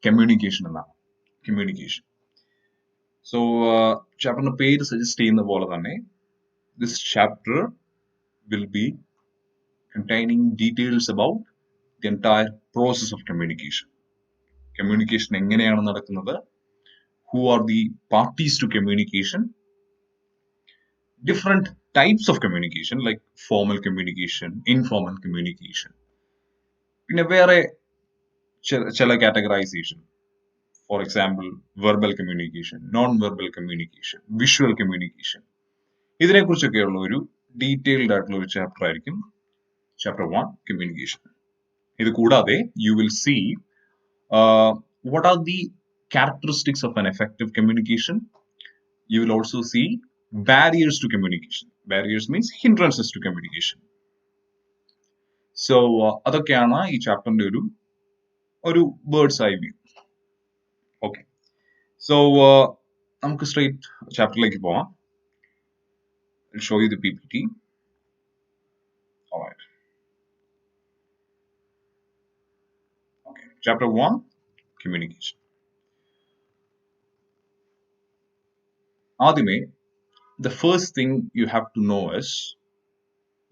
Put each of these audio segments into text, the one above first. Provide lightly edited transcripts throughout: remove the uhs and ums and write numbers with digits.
Communication എന്നാണ്. Communication. So ചാപ്റ്ററിന്റെ പേര് suggest ചെയ്യുന്ന പോലെ തന്നെ this chapter will be containing details about the entire process of communication. Communication എങ്ങനെയാണ് നടക്കുന്നത്, who are the parties to communication, different types of communication like formal communication, informal communication. പിന്നെ വേറെ ചില categorization. For example, verbal communication, non-verbal communication, visual communication. ഇതിനെക്കുറിച്ചൊക്കെയുള്ള ഒരു detailed ആയിട്ടുള്ള ഒരു chapter ആയിരിക്കും chapter 1, communication. ഇത് കൂടാതെ you will see what are the characteristics of an effective communication. You will also see barriers to communication. Barriers means hindrances to communication. So അതൊക്കെയാണ് ഈ ചാപ്റ്ററിന്റെ ഒരു bird's eye view. Okay. So നമുക്ക് straight ചാപ്റ്ററിലേക്ക് പോവാം. I'll show you the PPT. All right. Okay. Chapter 1, communication. ആദ്യമേ the first thing you have to know is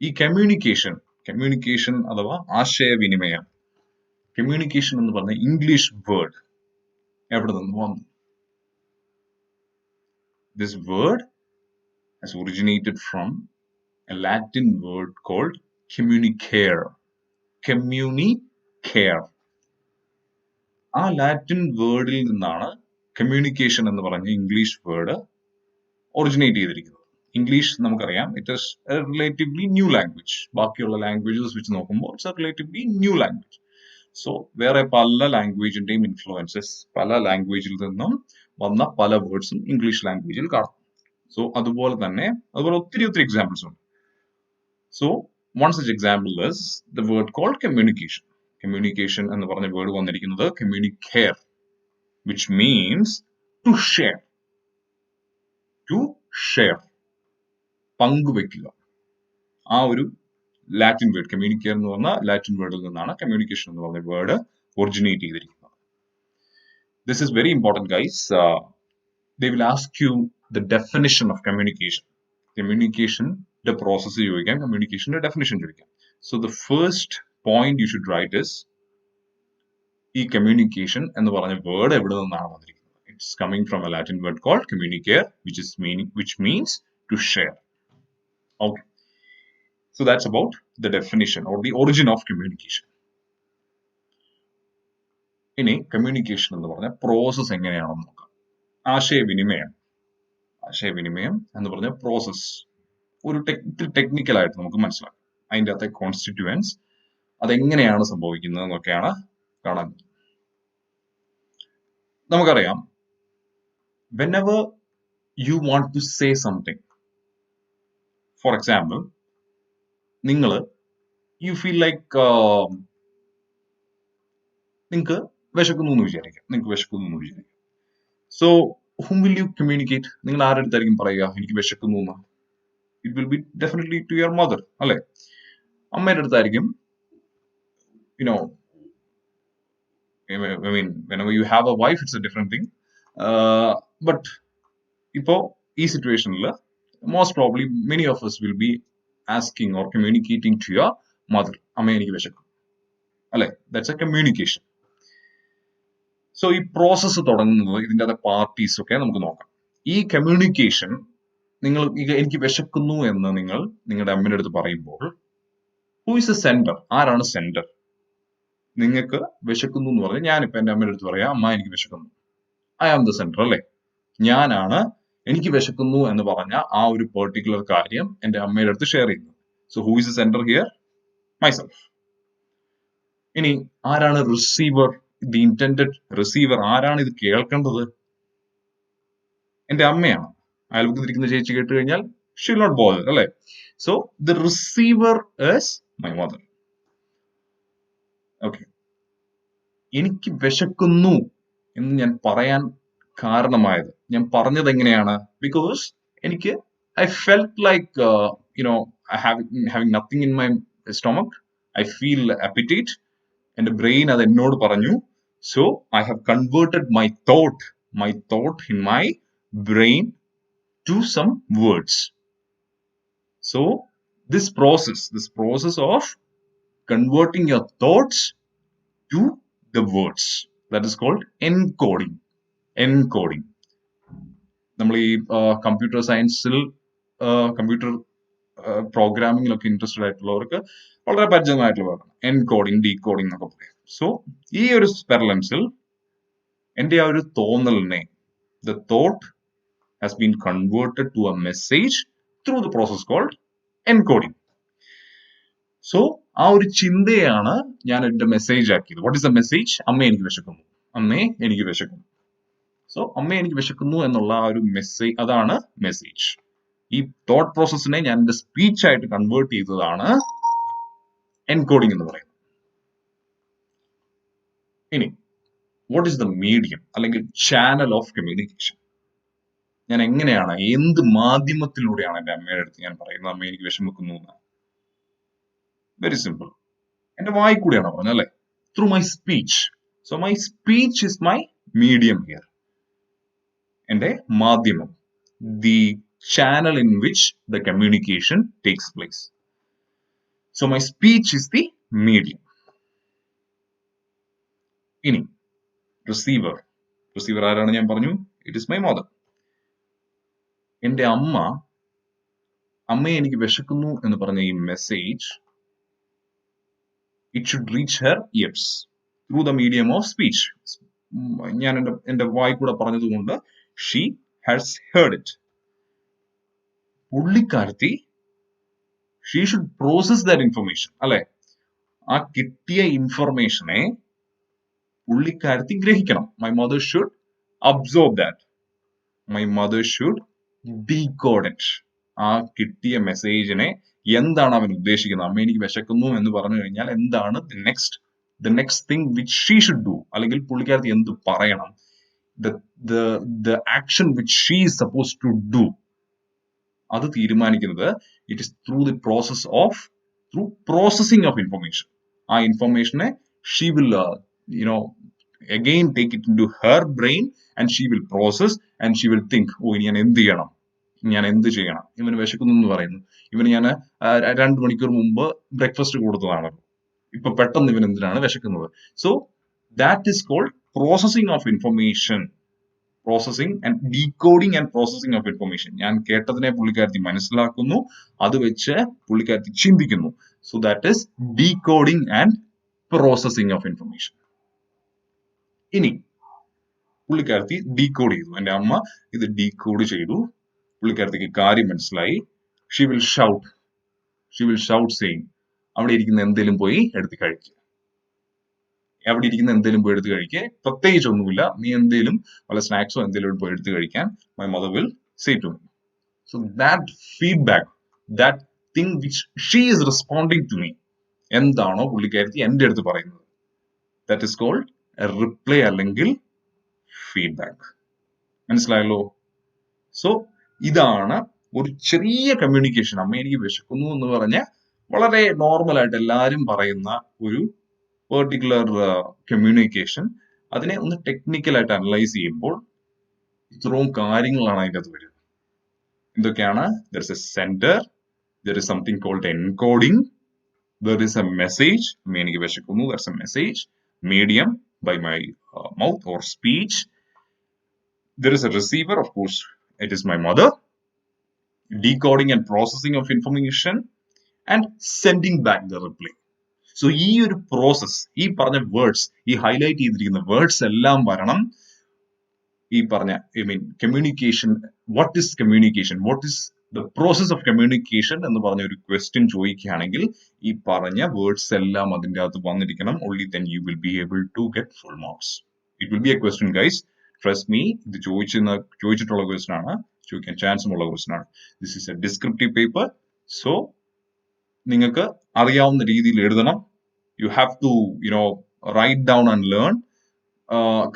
ഈ communication അഥവാ ആശയവിനിമയം. Communication എന്ന് പറഞ്ഞ ഇംഗ്ലീഷ് വേർഡ് എവിടെ നിന്ന് വന്നു? This word has originated from a Latin word called communicare. Communicare. ആ ലാറ്റിൻ വേർഡിൽ നിന്നാണ് കമ്മ്യൂണിക്കേഷൻ എന്ന് പറഞ്ഞ ഇംഗ്ലീഷ് വേർഡ് ഒറിജിനേറ്റ് ചെയ്തിരിക്കുന്നത്. ഇംഗ്ലീഷ് നമുക്കറിയാം, it is A relatively new language. ബാക്കിയുള്ള ലാംഗ്വേജസ് വെച്ച് നോക്കുമ്പോൾ it's A relatively new language. So വേറെ പല ലാംഗ്വേജിന്റെയും ഇൻഫ്ലുവൻസസ്, പല ലാംഗ്വേജിൽ നിന്നും വന്ന പല വേർഡ്സും ഇംഗ്ലീഷ് ലാംഗ്വേജിൽ കാണും. സോ അതുപോലെ ഒത്തിരി എക്സാമ്പിൾസ് ഉണ്ട്. So one such example is the word called communication. Communication എന്ന് പറഞ്ഞ വേർഡ് വന്നിരിക്കുന്നത് communicare, which means to share. To share, പങ്കുവെക്കുക. ആ ഒരു ലാറ്റിൻ വേർഡ് കമ്മ്യൂണിക്കേർ എന്ന് പറഞ്ഞ ലാറ്റിൻ വേർഡിൽ നിന്നാണ് കമ്മ്യൂണിക്കേഷൻ എന്ന് പറഞ്ഞ വേർഡ് ഒറിജിനേറ്റ് ചെയ്തിരിക്കുന്നത്. This is very important, guys. They will ask you the definition of communication. Communication the process ചോദിക്കാം, communication the definition ചോദിക്കാം. So the first point you should write is ഈ communication എന്ന് പറഞ്ഞ word എവിടെ നിന്നാണ് വന്നിരിക്കുന്നത്? It's coming from a Latin word called communicare, which means to share. Okay. So that's about the definition or the origin of communication. ഇനി communication എന്ന് പറഞ്ഞ process എങ്ങനെയാണെന്ന് നോക്കാം. ആശയവിനിമയം എന്ന് പറഞ്ഞ പ്രോസസ് ഒരു ടെക്നിക്കൽ ആയിട്ട് നമുക്ക് മനസ്സിലാക്കാം. അതിൻ്റെ അകത്തെ കോൺസ്റ്റിറ്റ്യുവൻസ് അതെങ്ങനെയാണ് സംഭവിക്കുന്നത് എന്നൊക്കെയാണ് കാണാൻ. നമുക്കറിയാം, whenever you want to say something, for example, you feel like നിങ്ങൾക്ക് വിശക്കുന്നു എന്ന് വിചാരിക്കാം. So whom will you communicate? നിങ്ങൾ ആരുടെ അടുത്തായിരിക്കും പറയുക എനിക്ക് വിശക്കുന്നു എന്ന്? It will be definitely to your mother, അല്ലെ? അമ്മയുടെ അടുത്തായിരിക്കും. I mean, whenever you have a wife, it's a different thing. But ഇപ്പോ ഈ സിറ്റുവേഷനിൽ most probably many of us will be asking or communicating to your mother. അമ്മ എനിക്ക് വിശക്കും, അല്ലെ? That's a communication. So ഈ പ്രോസസ്സ് തുടങ്ങുന്നത് ഇതിൻ്റെ അകത്തെ പാർട്ടീസ് ഒക്കെ നമുക്ക് നോക്കാം. ഈ കമ്മ്യൂണിക്കേഷൻ എനിക്ക് വിശക്കുന്നു എന്ന് നിങ്ങൾ നിങ്ങളുടെ അമ്മയുടെ അടുത്ത് പറയുമ്പോൾ ഹൂ ഇസ് എ സെൻഡർ? ആരാണ് സെൻഡർ? നിങ്ങൾക്ക് വിശക്കുന്നു എന്ന് പറഞ്ഞാൽ ഞാനിപ്പോ എന്റെ അമ്മയുടെ അടുത്ത് പറയാം, അമ്മ എനിക്ക് വിശക്കുന്നു. ഐ ആം ദ സെൻഡർ, അല്ലെ? ഞാനാണ് എനിക്ക് വിശക്കുന്നു എന്ന് പറഞ്ഞ ആ ഒരു പെർട്ടിക്കുലർ കാര്യം എന്റെ അമ്മയുടെ അടുത്ത് ഷെയർ ചെയ്യുന്നത്. So who is A sender here? Myself. ഇനി ആരാണ് റിസീവർ? The intended receiver. ആരാണ് ഇത് കേൾക്കേണ്ടത്? എന്റെ അമ്മയാണ്. അയൽപക്കത്തിരിക്കുന്ന ചേച്ചി കേട്ട് കഴിഞ്ഞാൽ ഷീ വിൽ നോട്ട് ബോദർ, അല്ലെ? So the receiver is my mother. Okay. എനിക്ക് വിശക്കുന്നു എന്ന് ഞാൻ പറയാൻ കാരണമായത്, ഞാൻ പറഞ്ഞത് എങ്ങനെയാണ്? ബിക്കോസ് എനിക്ക് I felt like having nothing in my stomach. I feel appetite. എന്റെ ബ്രെയിൻ അത് എന്നോട് പറഞ്ഞു So I have converted my thought in my brain to some words. So this process of converting your thoughts to the words, that is called encoding. Encoding. നമ്മൾ ഈ computer സയൻസിൽ computer പ്രോഗ്രാമിങ്ങിലൊക്കെ interested ആയിട്ടുള്ളവർക്ക് വളരെ പരിചിതമായിട്ടുള്ള വേർഡാണ് encoding, decoding എന്നൊക്കെ പറയാം. So ഈ ഒരു സ്പെറലൻസിൽ എൻ്റെ ആ ഒരു തോന്നലിനെ, the thought has been converted to a message through the process called encoding. So ആ ഒരു ചിന്തയാണ് ഞാൻ എന്റെ മെസ്സേജ് ആക്കിയത്. What is the message? അമ്മേ എനിക്ക് വിശക്കുന്നു, അമ്മേ എനിക്ക് വിശക്കുന്നു. സോ അമ്മേ എനിക്ക് വിശക്കുന്നു എന്നുള്ള ആ ഒരു മെസ്സേജ്, അതാണ് മെസ്സേജ്. ഈ തോട്ട് പ്രോസസ്സിനെ ഞാൻ എന്റെ സ്പീച്ച് ആയിട്ട് കൺവേർട്ട് ചെയ്തതാണ് എൻകോഡിംഗ് എന്ന് പറയുന്നത്. ഇനി വാട്ട് ഈസ് ദ മീഡിയം അല്ലെങ്കിൽ ചാനൽ ഓഫ് കമ്മ്യൂണിക്കേഷൻ? ഞാൻ എങ്ങനെയാണ്, എന്ത് മാധ്യമത്തിലൂടെയാണ് എന്റെ അമ്മയുടെ അടുത്ത് ഞാൻ പറയുന്നത് അമ്മ എനിക്ക് വിഷമിക്കുന്നു എന്ന്? Very simple. എന്റെ വായി കൂടെയാണ് പറഞ്ഞത് അല്ലെ? Through my speech. So my speech is my medium here. എന്റെ മാധ്യമം, the channel in which the communication takes place. So my speech is the medium. ഇനി റിസീവർ. റിസീവർ ആരാണ് ഞാൻ പറഞ്ഞു? It is my mother. എന്റെ അമ്മയെ എനിക്ക് വിശക്കുന്നു എന്ന് പറഞ്ഞ ഈ message, it should reach her ears through the medium of speech. ഞാൻ എന്റെ വായി കൂടെ പറഞ്ഞതുകൊണ്ട് she has heard it. പുള്ളിക്കാരത്തി, she should process that information, അല്ലെ? ആ കിട്ടിയ ഇൻഫർമേഷനെ പുള്ളിക്കാരത്തി ഗ്രഹിക്കണം. My mother should absorb that. My mother should decode it. ആ കിട്ടിയ മെസ്സേജിനെ എന്താണ് അവൻ ഉദ്ദേശിക്കുന്നത്? അമ്മ എനിക്ക് വിശക്കുന്നു എന്ന് പറഞ്ഞു കഴിഞ്ഞാൽ എന്താണ് the next thing which she should do, അല്ലെങ്കിൽ പുള്ളിക്കാരത്തി എന്ത് പറയണം, the action which she is supposed to do, അത് തീരുമാനിക്കുന്നത് it is through the process of processing of information. ആ ഇൻഫർമേഷനെ she will again take it into her brain and she will process and she will think, ഇനി ഞാൻ എന്ത് ചെയ്യണം, ഇവന് വിശക്കുന്നു എന്ന് പറയുന്നു, ഇവന് ഞാൻ 2 മണിക്കൂർ മുമ്പ് ബ്രേക്ക്ഫാസ്റ്റ് കൊടുത്തതാണ്, ഇപ്പൊ പെട്ടെന്ന് ഇവൻ എന്തിനാണ് വിശക്കുന്നത്? So that is called processing of information. Processing and decoding and processing of information. ഞാൻ കേട്ടതിനെ പുള്ളിക്കാരത്തി മനസ്സിലാക്കുന്നു, അത് വെച്ച് പുള്ളിക്കാരത്തി ചിന്തിക്കുന്നു. So that is decoding and processing of information. ഇനി പുള്ളിക്കാരത്തി ഡീകോഡ് ചെയ്തു, എന്റെ അമ്മ ഇത് ഡീകോഡ് ചെയ്തു, പുള്ളിക്കാരത്തിക്ക് കാര്യം മനസ്സിലായി. ഷി വിൽ ഷൗട്ട് സെയിങ്, അവിടെ ഇരിക്കുന്ന എന്തെങ്കിലും പോയി എടുത്ത് കഴിക്കുക, അവിടെ ഇരിക്കുന്ന എന്തെങ്കിലും പോയി എടുത്ത് കഴിക്കുക, പ്രത്യേകിച്ച് ഒന്നുമില്ല, നീ എന്തെങ്കിലും വല്ല സ്നാക്സോ എന്തെങ്കിലും പോയി എടുത്ത് കഴിക്കാൻ my mother will say to me. So that feedback, that thing which she is responding to me, എന്താണോ പുള്ളിക്കാരത്തി എന്റെ അടുത്ത് പറയുന്നത്, that is called a reply അല്ലെങ്കിൽ ഫീഡ്ബാക്ക്. മനസ്സിലായല്ലോ? സോ ഇതാണ് ഒരു ചെറിയ കമ്മ്യൂണിക്കേഷൻ. അമ്മ എനിക്ക് വിശക്കുന്നു എന്ന് പറഞ്ഞ വളരെ നോർമൽ ആയിട്ട് എല്ലാവരും പറയുന്ന ഒരു പെർട്ടിക്കുലർ കമ്മ്യൂണിക്കേഷൻ. അതിനെ ഒന്ന് ടെക്നിക്കലായിട്ട് അനലൈസ് ചെയ്യുമ്പോൾ ഇത്രയും കാര്യങ്ങളാണ് അതിൻ്റെ അകത്ത് വരുന്നത്. എന്തൊക്കെയാണ്? there is a sender, there is something called encoding, there is a message, അമ്മ എനിക്ക് വിശക്കുന്നു, there is a message, medium by my mouth or speech, there is a receiver, of course it is my mother, decoding and processing of information and sending back the reply. So ഈ ഒരു process, ഈ പറഞ്ഞ words, ഈ highlight ചെയ്തിരിക്കുന്ന words എല്ലാം വരണം ഈ പറഞ്ഞ communication. What is communication, what is the process of communication എന്ന് പറഞ്ഞ ഒരു ക്വസ്റ്റ്യൻ ചോദിക്കുകയാണെങ്കിൽ ഈ പറഞ്ഞ വേർഡ്സ് എല്ലാം അതിൻ്റെ അകത്ത് വന്നിരിക്കണം. Only then you will be able to get full marks. It will be a question guys, trust me. ഇത് ചോദിച്ചിട്ടുള്ള ക്വസ്റ്റ്യൻ ആണ്, ചോദിക്കാൻ ചാൻസും ഉള്ള ക്വസ്റ്റ്യൻ ആണ്. This is a descriptive paper. So നിങ്ങൾക്ക് അറിയാവുന്ന രീതിയിൽ എഴുതണം. You have to write down and learn.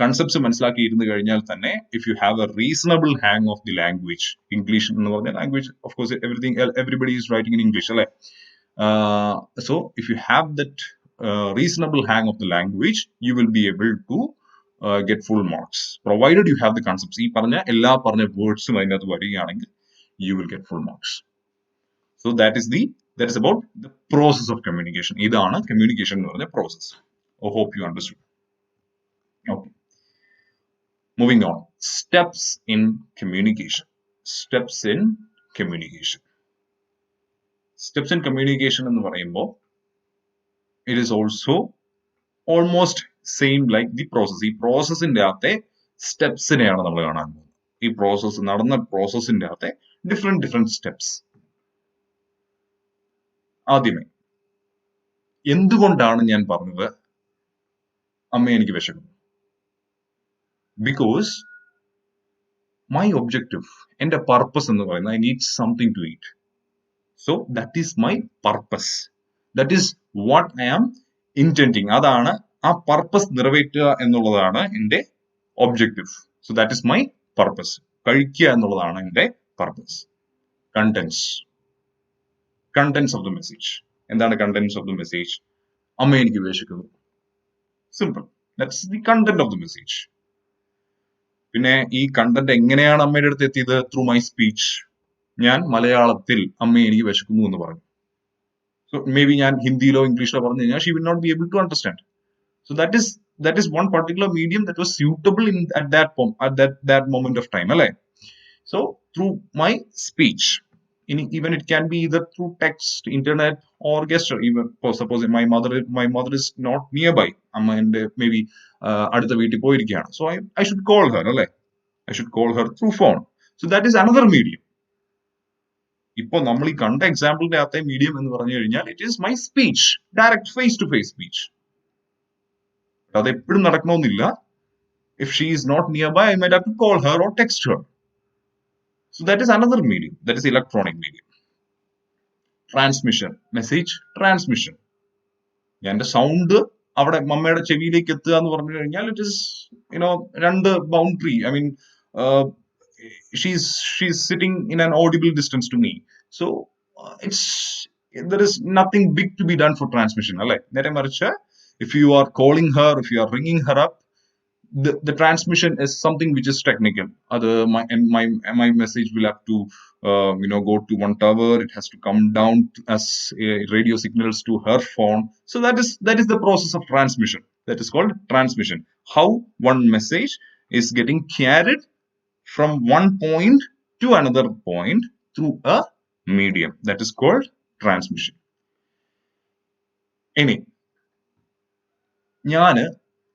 Concepts മനസ്സിലാക്കി ഇരുന്ന് കഴിഞ്ഞാൽ തന്നെ if you have a reasonable hang of the language, English എന്ന് പറഞ്ഞ language, of course everybody is writing in English അല്ലെ? So if you have that reasonable hang of the language, you will be able to get full marks, provided you have the concepts. ഈ പറഞ്ഞ എല്ലാ പറഞ്ഞ വേർഡ്സും അതിനകത്ത് വരികയാണെങ്കിൽ you will get full marks. So that is about the process of communication. ഇതാണ് communication എന്ന് പറഞ്ഞ process. I hope you understood. Okay. Moving on. Steps in communication. Steps in communication. Steps in communication എന്ന് പറയുമ്പോൾ it is also almost same like the process. ഈ പ്രോസസ്സിന്റെ അകത്തെ സ്റ്റെപ്സിനെയാണ് നമ്മൾ കാണാൻ പോകുന്നത്. ഈ പ്രോസസ്സ് നടന്ന പ്രോസസ്സിന്റെ അകത്തെ ഡിഫറെന്റ് സ്റ്റെപ്സ്. ആദ്യമേ എന്തുകൊണ്ടാണ് ഞാൻ പറഞ്ഞത് അമ്മ എനിക്ക് വിശക്കുന്നു? ബിക്കോസ് മൈ ഒബ്ജക്റ്റീവ്, എന്റെ പർപ്പസ് എന്ന് പറയുന്നത് I need something to eat. So that is my purpose. That is what I am intending. അതാണ് ആ പർപ്പസ് നിറവേറ്റുക എന്നുള്ളതാണ് എന്റെ objective. So that is my purpose. കഴിക്കുക എന്നുള്ളതാണ് എന്റെ purpose. Contents of the message. എന്താണ് കണ്ടന്റ്സ് ഓഫ് ദ മെസ്സേജ്? അമ്മ എനിക്ക് വിശക്കുന്നു. Simple. That's the content of the message. പിന്നെ ഈ കണ്ടന്റ് എങ്ങനെയാണ് അമ്മയുടെ അടുത്ത് എത്തിയത്? Through my speech. ഞാൻ മലയാളത്തിൽ അമ്മ എനിക്ക് വിശക്കുന്നു എന്ന് പറഞ്ഞു. സോ മേ ബി ഞാൻ ഹിന്ദിയിലോ ഇംഗ്ലീഷിലോ പറഞ്ഞു കഴിഞ്ഞാൽ she will not be able to understand. So that is one particular medium that was suitable at that moment of time, alle. So through my speech, even it can be either through text, internet, or gesture. Even suppose my mother is not nearby, and maybe adutha veetti poirikkana, so I should call her, alle. I should call her through phone. So that is another medium. ഇപ്പോൾ നമ്മൾ ഈ കണ്ട എക്സാമ്പിളിന്റെ അകത്തെ medium എന്ന് പറഞ്ഞു കഴിഞ്ഞാൽ it is my speech, direct face to face speech. അത് എപ്പോഴും നടക്കണമെന്നില്ല. If she is not nearby, I might have to call her or text her. So that is another medium. That is electronic medium. Transmission, message transmission. എന്റെ sound അവിടെ മമ്മയുടെ ചെവിയിലേക്ക് എത്തുക എന്ന് പറഞ്ഞു കഴിഞ്ഞാൽ it is രണ്ട് boundary. I mean, she's sitting in an audible distance to me. So there is nothing big to be done for transmission. അല്ലെ? നേരെ മറിച്ച് if you are calling her, if you are ringing her up, the transmission is something which is technical. My message will have to go to one tower. It has to come down as radio signals to her phone. So that is the process of transmission. That is called transmission. How one message is getting carried from one point to another point through a medium. That is called transmission. Any ഞാന്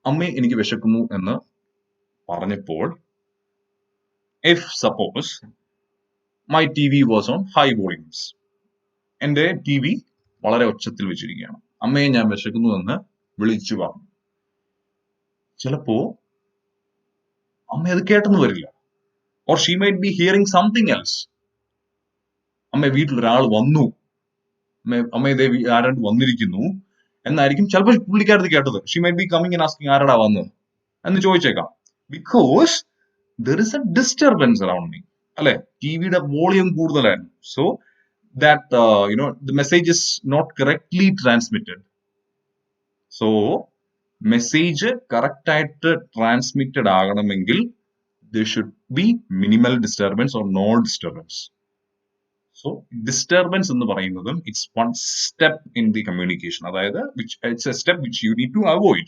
അമ്മ എനിക്ക് വിശക്കുന്നു എന്ന് പറഞ്ഞപ്പോൾ, if suppose my TV was on high volumes, എന്റെ TV വളരെ ഉച്ചത്തിൽ വെച്ചിരിക്കുകയാണ്, അമ്മയെ ഞാൻ വിശക്കുന്നു എന്ന് വിളിച്ചു പറഞ്ഞു. ചിലപ്പോ അമ്മ അത് കേട്ടെന്ന് വരില്ല. or she might be hearing something else. അമ്മ വീട്ടിലൊരാൾ വന്നു, അമ്മ ഇതേ ആരാണ്ട് വന്നിരിക്കുന്നു എന്നായിരിക്കും ചിലപ്പോൾ പുള്ളിക്കാരത് കേട്ടത്. She might be coming and asking ആരടാ വന്ന് എന്ന് ചോദിച്ചേക്കാം. Because there is a disturbance around me, അല്ലെ? ടിവിയുടെ വോളിയം കൂടുതലായിരുന്നു. So that the message is not correctly transmitted. So message correct ആയിട്ട് ട്രാൻസ്മിറ്റഡ് ആകണമെങ്കിൽ there should be minimal disturbance or no disturbance. So disturbance എന്ന് പറയുന്നതും it's one step in the communication. അതായത് it's a step which you need to avoid.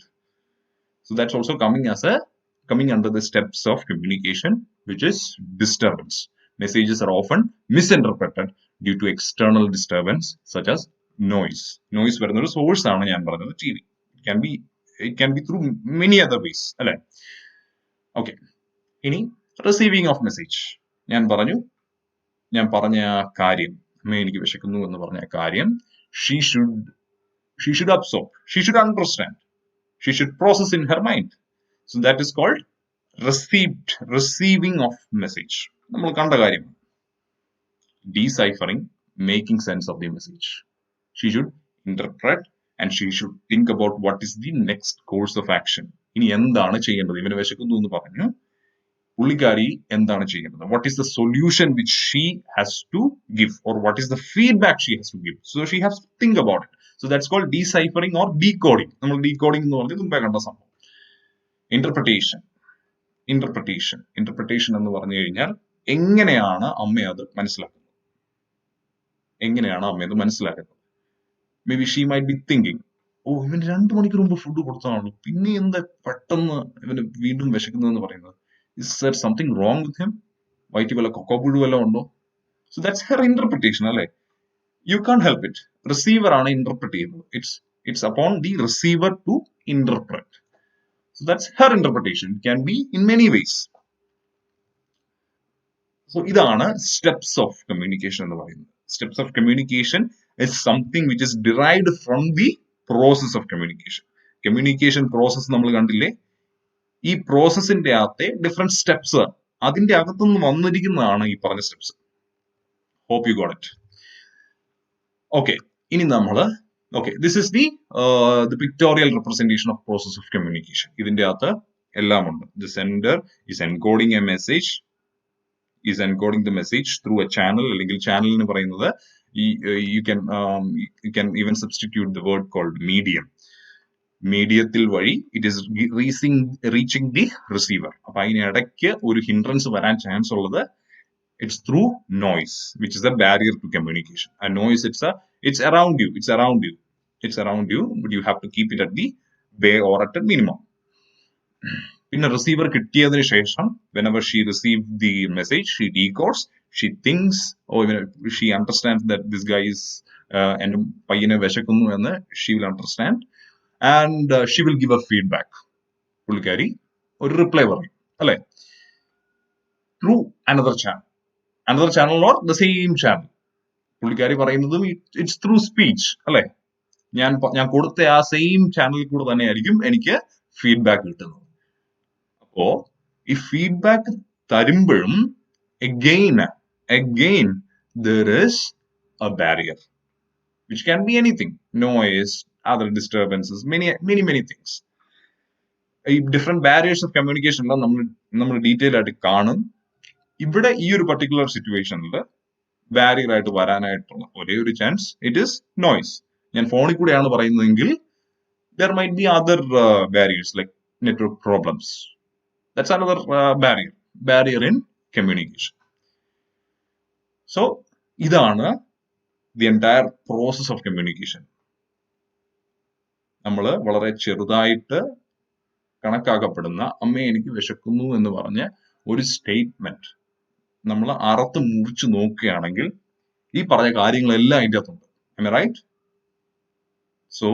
So that's also coming under the steps of communication, which is disturbance. Messages are often misinterpreted due to external disturbance such as noise. Noise വരുന്ന ഒരു source ആണ് ഞാൻ പറഞ്ഞത് TV. It can be through many other ways, അല്ലെ? Okay. ഇനി receiving of message. ഞാൻ പറഞ്ഞ കാര്യം, അമ്മ എനിക്ക് വിശക്കുന്നു എന്ന് പറഞ്ഞ കാര്യം, she should absorb, she should understand, she should process in her mind. So that is called receiving of message. നമ്മൾ കണ്ട കാര്യം. Deciphering, making sense of the message. She should interpret and she should think about what is the next course of action. ഇനി എന്താണ് ചെയ്യേണ്ടത്? ഇവന് വിശക്കുന്നു എന്ന് പറഞ്ഞു, പുള്ളിക്കാരി എന്താണ് ചെയ്യുന്നത്? What is the solution which she has to give, or what is the feedback she has to give. So she has to think about it. So that's called deciphering or decoding. നമ്മൾ decoding എന്ന് പറഞ്ഞത് മുമ്പേ കണ്ട സംഭവം. Interpretation എന്ന് പറഞ്ഞു കഴിഞ്ഞാൽ എങ്ങനെയാണ് അമ്മ അത് മനസ്സിലാക്കുന്നത്. Maybe she might be thinking, ഓ ഇവന് 2 മണിക്കൂർ മുമ്പ് ഫുഡ് കൊടുത്തതാണല്ലോ, പിന്നെ എന്താ പെട്ടെന്ന് ഇവന് വീണ്ടും വിശക്കുന്നതെന്ന് പറയുന്നത്. Is there something wrong with him? വയറ്റിൽ വല്ല കൊക്കോപുഴു വല്ലതും ഉണ്ടോ? സോ ദാറ്റ്സ് ഹെർ ഇന്റർപ്രിട്ടേഷൻ അല്ലേ. You can't help it. Receiver ആണ് ഇന്റർപ്രറ്റ് ചെയ്യുന്നത്. It's upon the receiver to interpret. So that's her interpretation. It can be in many ways. So ഇതാണ് steps of communication എന്ന് പറയുന്നത്. Steps of communication is something which is derived from the process of communication. Communication process നമ്മൾ കണ്ടില്ലേ, ഈ പ്രോസസ്സിന്റെ അകത്തെ different steps, അതിന്റെ അകത്തുനിന്ന് വന്നിരിക്കുന്നതാണ് ഈ പറഞ്ഞ steps. Hope you got it. Okay, ഇനി നമ്മള് this is the pictorial representation of process of communication. ഇതിന്റെ അകത്ത് എല്ലാം ഉണ്ട്. The sender is encoding a message, is encoding the message through a channel. അല്ലെങ്കിൽ ചാനൽ എന്ന് പറയുന്നത് you can even substitute the word called medium. മീഡിയത്തിൽ വഴി it is reaching the receiver. അപ്പൊ അതിനിടയ്ക്ക് ഒരു ഹിൻഡ്രൻസ് വരാൻ ചാൻസ് ഉള്ളത് it's through noise, which is a barrier to communication. A noise, it's around you, but you have to keep it at the bay or at a minimum. പിന്നെ receiver കിട്ടിയതിന് ശേഷം whenever she received the message, she decodes, she thinks, or she understands that this guy is എൻ്റെ പയ്യനെ വിശക്കുന്നു എന്ന് she will understand, and she will give a feedback. പുള്ളിക്കാരി ഒരു reply പറയും അല്ലെ, through another channel or the same channel. പുള്ളിക്കാരി പറയുന്നതും it's through speech അല്ലെ. ഞാൻ കൊടുത്ത ആ സെയിം ചാനലിൽ കൂടെ തന്നെ ആയിരിക്കും എനിക്ക് ഫീഡ്ബാക്ക് കിട്ടുന്നത്. അപ്പോ ഈ feedback തരുമ്പോഴും again there is a barrier which can be anything, noise, other disturbances, many things. ഈ ഡിഫറെന്റ് ബാരിയേഴ്സ് ഓഫ് കമ്മ്യൂണിക്കേഷൻ നമ്മൾ ഡീറ്റെയിൽ ആയിട്ട് കാണും. ഇവിടെ ഈ ഒരു പർട്ടിക്കുലർ സിറ്റുവേഷനിൽ ബാരിയർ ആയിട്ട് വരാനായിട്ടുള്ള ഒരേ ഒരു ചാൻസ് ഇറ്റ് ഈസ് നോയ്സ്. ഞാൻ ഫോണിൽ കൂടെയാണ് പറയുന്നതെങ്കിൽ there might be other barriers like network problems. That's another barrier in communication. So ഇതാണ് the entire process of communication. നമ്മൾ വളരെ ചെറുതായിട്ട് കണക്കാക്കപ്പെടുന്ന അമ്മ എനിക്ക് വിശക്കുന്നു എന്ന് പറഞ്ഞ ഒരു സ്റ്റേറ്റ്മെന്റ് നമ്മൾ അറുത്ത് മുറിച്ച് നോക്കുകയാണെങ്കിൽ ഈ പറഞ്ഞ കാര്യങ്ങളെല്ലാം അതിൻ്റെ അകത്തുണ്ട്. Am I right? So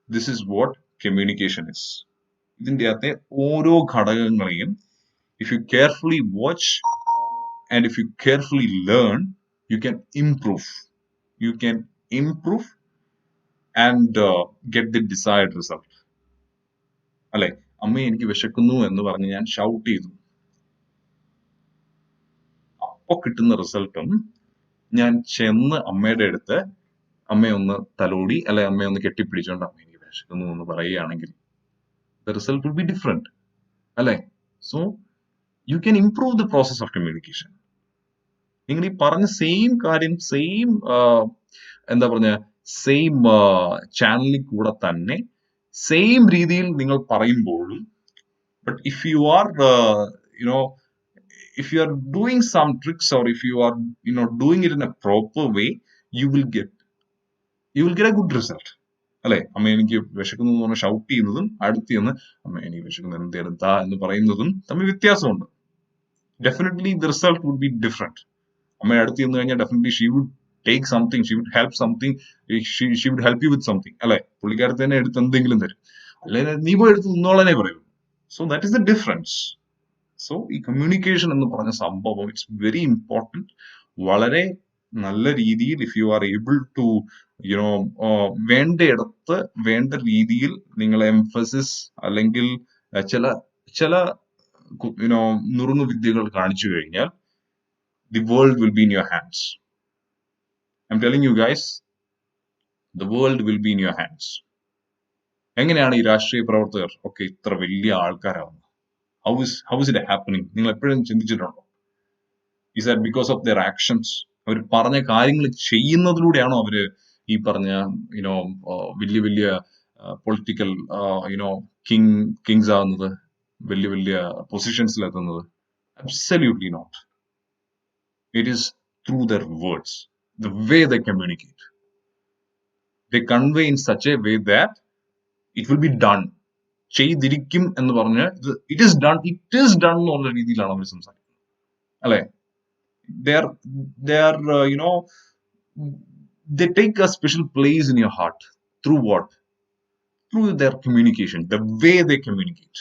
this is what communication is. ഇതിൻ്റെ അകത്തെ ഓരോ ഘടകങ്ങളെയും if you carefully watch and if you carefully learn, you can improve and get the desired result. അല്ലെ, അമ്മ എനിക്ക് വിശക്കുന്നു എന്ന് പറഞ്ഞ് ഞാൻ ഷൗട്ട് ചെയ്തു, അപ്പൊ കിട്ടുന്ന റിസൾട്ടും ഞാൻ ചെന്ന് അമ്മയുടെ അടുത്ത് അമ്മയൊന്ന് തലോടി അല്ലെ അമ്മയൊന്ന് കെട്ടിപ്പിടിച്ചോണ്ട് അമ്മ എനിക്ക് വിശക്കുന്നു എന്ന് പറയുകയാണെങ്കിൽ the result will be different. അല്ലെ? So you can improve the process of communication. നിങ്ങൾ ഈ പറഞ്ഞ സെയിം കാര്യം എന്താ പറഞ്ഞ സെയിം ചാനലിൽ കൂടെ തന്നെ സെയിം രീതിയിൽ നിങ്ങൾ പറയുമ്പോഴും, but if you are if you are doing some tricks or if you are doing it in a proper way, you will get a good result. അല്ലെ, അമ്മ എനിക്ക് വിശക്കുന്നു എന്ന് പറഞ്ഞ് ഷൗട്ട് ചെയ്യുന്നതും അടുത്ത് ചെന്ന് അമ്മ എനിക്ക് വിശക്കുന്നു എന്തേലും താ എന്ന് പറയുന്നതും തമ്മിൽ വ്യത്യാസമുണ്ട്. Definitely the result would be different. അമ്മ അടുത്ത് ചെന്ന് കഴിഞ്ഞാൽ definitely she would take something, she would help something, she would help you with something. അല്ലെ, പുള്ളിക്കാരത്ത് തന്നെ എടുത്ത് എന്തെങ്കിലും തരും, അല്ലെ നീ പോയി എടുത്ത് നിന്നോളനെ പറയൂ. So that is the difference. So ഈ കമ്മ്യൂണിക്കേഷൻ എന്ന് പറഞ്ഞ സംഭവം ഇറ്റ്സ് വെരി ഇമ്പോർട്ടൻറ്റ്. വളരെ നല്ല രീതിയിൽ if you are able to വേണ്ടയിടത്ത് വേണ്ട രീതിയിൽ നിങ്ങൾ എംഫസിസ് അല്ലെങ്കിൽ ചില നുറുങ്ങു വിദ്യകൾ കാണിച്ചു കഴിഞ്ഞാൽ the world will be in your hands. I'm telling you guys, the world will be in your hands. എങ്ങനെയാണ് ഈ രാഷ്ട്രീയ പ്രവർത്തകർ ഒക്കെ ഇത്ര വലിയ ആൾക്കാരാവുന്നത്? How is it happening? നിങ്ങൾ എപ്പോഴും ചിന്തിച്ചിട്ടുണ്ടോ? Is that because of their actions? അവർ പറഞ്ഞ കാര്യങ്ങൾ ചെയ്യുന്നതിലൂടെയാണോ അവര് ഈ പറഞ്ഞ യുനോ വലിയ വലിയ പൊളിറ്റിക്കൽ യുനോ കിങ്സ് ആകുന്നത്, വലിയ വലിയ പൊസിഷൻസിലെത്തുന്നത്? Absolutely not. It is through their words, the way they communicate. They convey in such a way that it will be done. ചെയ്തിരിക്കും എന്ന് പറഞ്ഞ് it is done, it is done എന്നുള്ള രീതിയിലാണ് അവർ സംസാരിക്കുന്നത്, അല്ലെ? They are they take a special place in your heart through what? Through their communication, the way they communicate.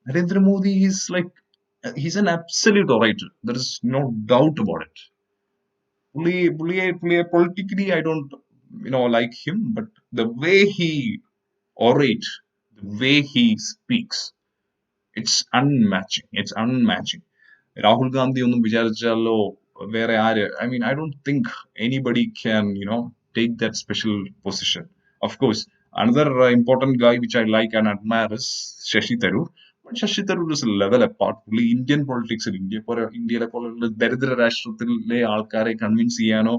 Narendra Modi is like, he's an absolute orator. There is no doubt about it. Politically, I don't, like him, but the way he orates, the way he speaks, it's unmatching. It's unmatching. Rahul Gandhi ഒന്നും വിചാരിച്ചാലോ വേറെ ആര്, I don't think anybody can, take that special position. Of course, another important guy which I like and admire is Shashi Tharoor. But Shashi Tharoor is a level apart. പുള്ളി Indian പൊളിറ്റിക്സിൽ, ഇന്ത്യയിലെ പോലുള്ള ദരിദ്ര രാഷ്ട്രത്തിലെ ആൾക്കാരെ convince ചെയ്യാനോ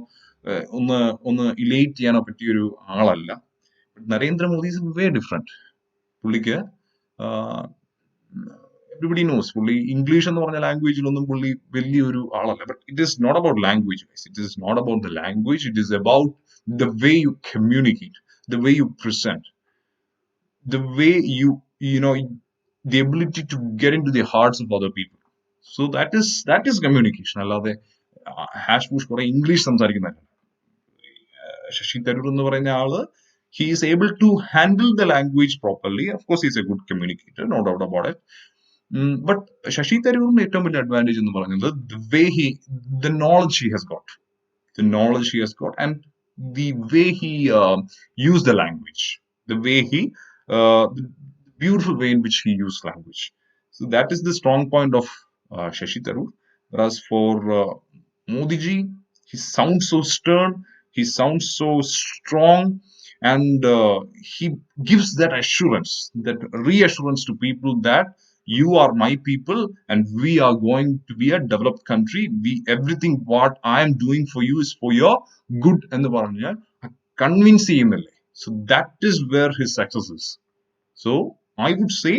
ഒന്ന് ഇലേറ്റ് ചെയ്യാനോ പറ്റിയൊരു ആളല്ല. Narendra Modi is way different. പുള്ളിക്ക് everybody knows പുള്ളി ഇംഗ്ലീഷ് എന്ന് പറഞ്ഞ ലാംഗ്വേജിലൊന്നും പുള്ളി വലിയൊരു ആളല്ല. But it is not about language, it is not about the language, it is about the way U communicate, the way you present, the way you know the ability to get into the hearts of other people. So that is communication. അല്ലാതെ hash ബൂഷ് കുറെ English സംസാരിക്കുന്നതല്ല. Sasi Tharoor എന്ന് പറയുന്ന ആള്, he is able to handle the language properly. Of course, he is a good communicator, no doubt about it. But Sasi തരൂരിന്റെ ഏറ്റവും വലിയ advantage എന്ന് പറയുന്നത് the knowledge he has got, and the way he used the language, the beautiful way in which he used language. So that is the strong point of Shashi Tharoor. Whereas for Modi ji, he sounds so stern, he sounds so strong, and he gives that assurance, that reassurance to people that you are my people and we are going to be a developed country. Everything what I am doing for you is for your good എന്ന് പറഞ്ഞ് convince ചെയ്യുന്നില്ലേ? So that is where his success is. So I would say,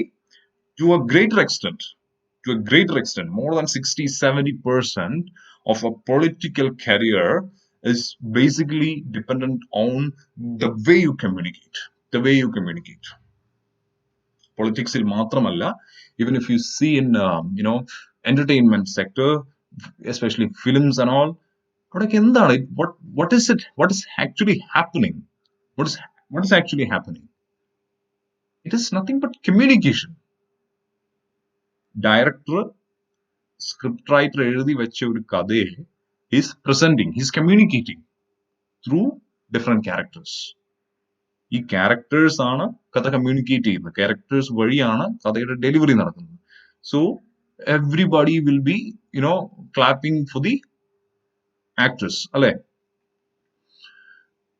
to a greater extent, more than 60-70% of a political career is basically dependent on the way you communicate. Politics il മാത്രമല്ല, even if you see in entertainment sector, especially films and all, അവിടെയൊക്കെ എന്താണ്, what is it, what is actually happening, what is actually happening? It is nothing but communication. Director, script writer എഴുതി വെച്ച ഒരു കഥയെ he's presenting, he's communicating through different characters. ഈ characters ആണ് കഥ communicate ചെയ്യുന്നത്, ക്യാരക്ടേഴ്സ് വഴിയാണ് കഥയുടെ ഡെലിവറി നടക്കുന്നത്. So everybody will be clapping for the actors, അല്ലെ?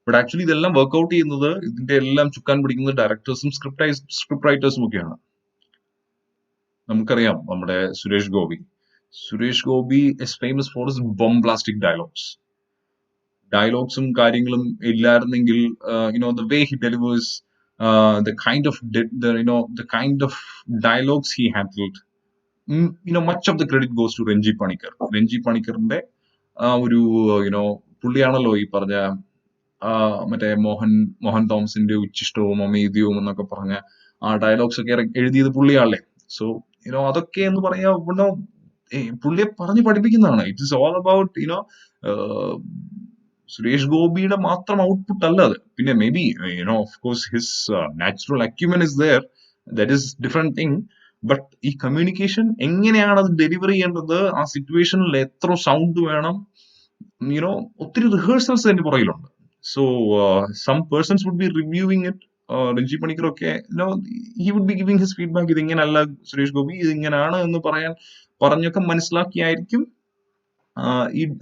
ബട്ട് ആക്ച്വലി ഇതെല്ലാം വർക്ക്ഔട്ട് ചെയ്യുന്നത്, ഇതിന്റെ എല്ലാം ചുക്കാൻ പിടിക്കുന്നത് ഡയറക്ടേഴ്സും സ്ക്രിപ്റ്റ് റൈറ്റേഴ്സും ഒക്കെയാണ്. നമുക്കറിയാം നമ്മുടെ Suresh Gopi is famous for his bombastic ഡയലോഗ്സും കാര്യങ്ങളും ഇല്ലായിരുന്നെങ്കിൽ the way he delivers, the kind of dialogues he handled, much of the credit goes to Ranji പണിക്കറിന്റെ ഒരു പുള്ളിയാണല്ലോ ഈ പറഞ്ഞ മറ്റേ മോഹൻ തോമസിന്റെ ഉച്ചിഷ്ടവും അമേദ്യവും എന്നൊക്കെ പറഞ്ഞ ആ ഡയലോഗ്സ് ഒക്കെ എഴുതിയത് പുള്ളിയാണല്ലേ. സോ അതൊക്കെ എന്ന് പറയാ പുള്ളിയെ പറഞ്ഞു പഠിപ്പിക്കുന്നതാണ്. It is all about Suresh ഗോപിയുടെ മാത്രം ഔട്ട്പുട്ട് അല്ല അത്. പിന്നെ maybe of course his natural acumen is there, that is different thing. But ഈ കമ്മ്യൂണിക്കേഷൻ എങ്ങനെയാണ് അത് ഡെലിവർ ചെയ്യേണ്ടത്, ആ സിറ്റുവേഷനിൽ എത്ര സൗണ്ട് വേണം, ഒത്തിരി റിഹേഴ്സൽസ് അതിന്റെ പുറകിലുണ്ട്. So some persons would be reviewing it. Ranji പണിക്കറൊക്കെ he would be giving his feedback, ഇത് ഇങ്ങനല്ല സുരേഷ് ഗോപി, ഇത് ഇങ്ങനെയാണ് എന്ന് പറഞ്ഞൊക്കെ മനസ്സിലാക്കിയായിരിക്കും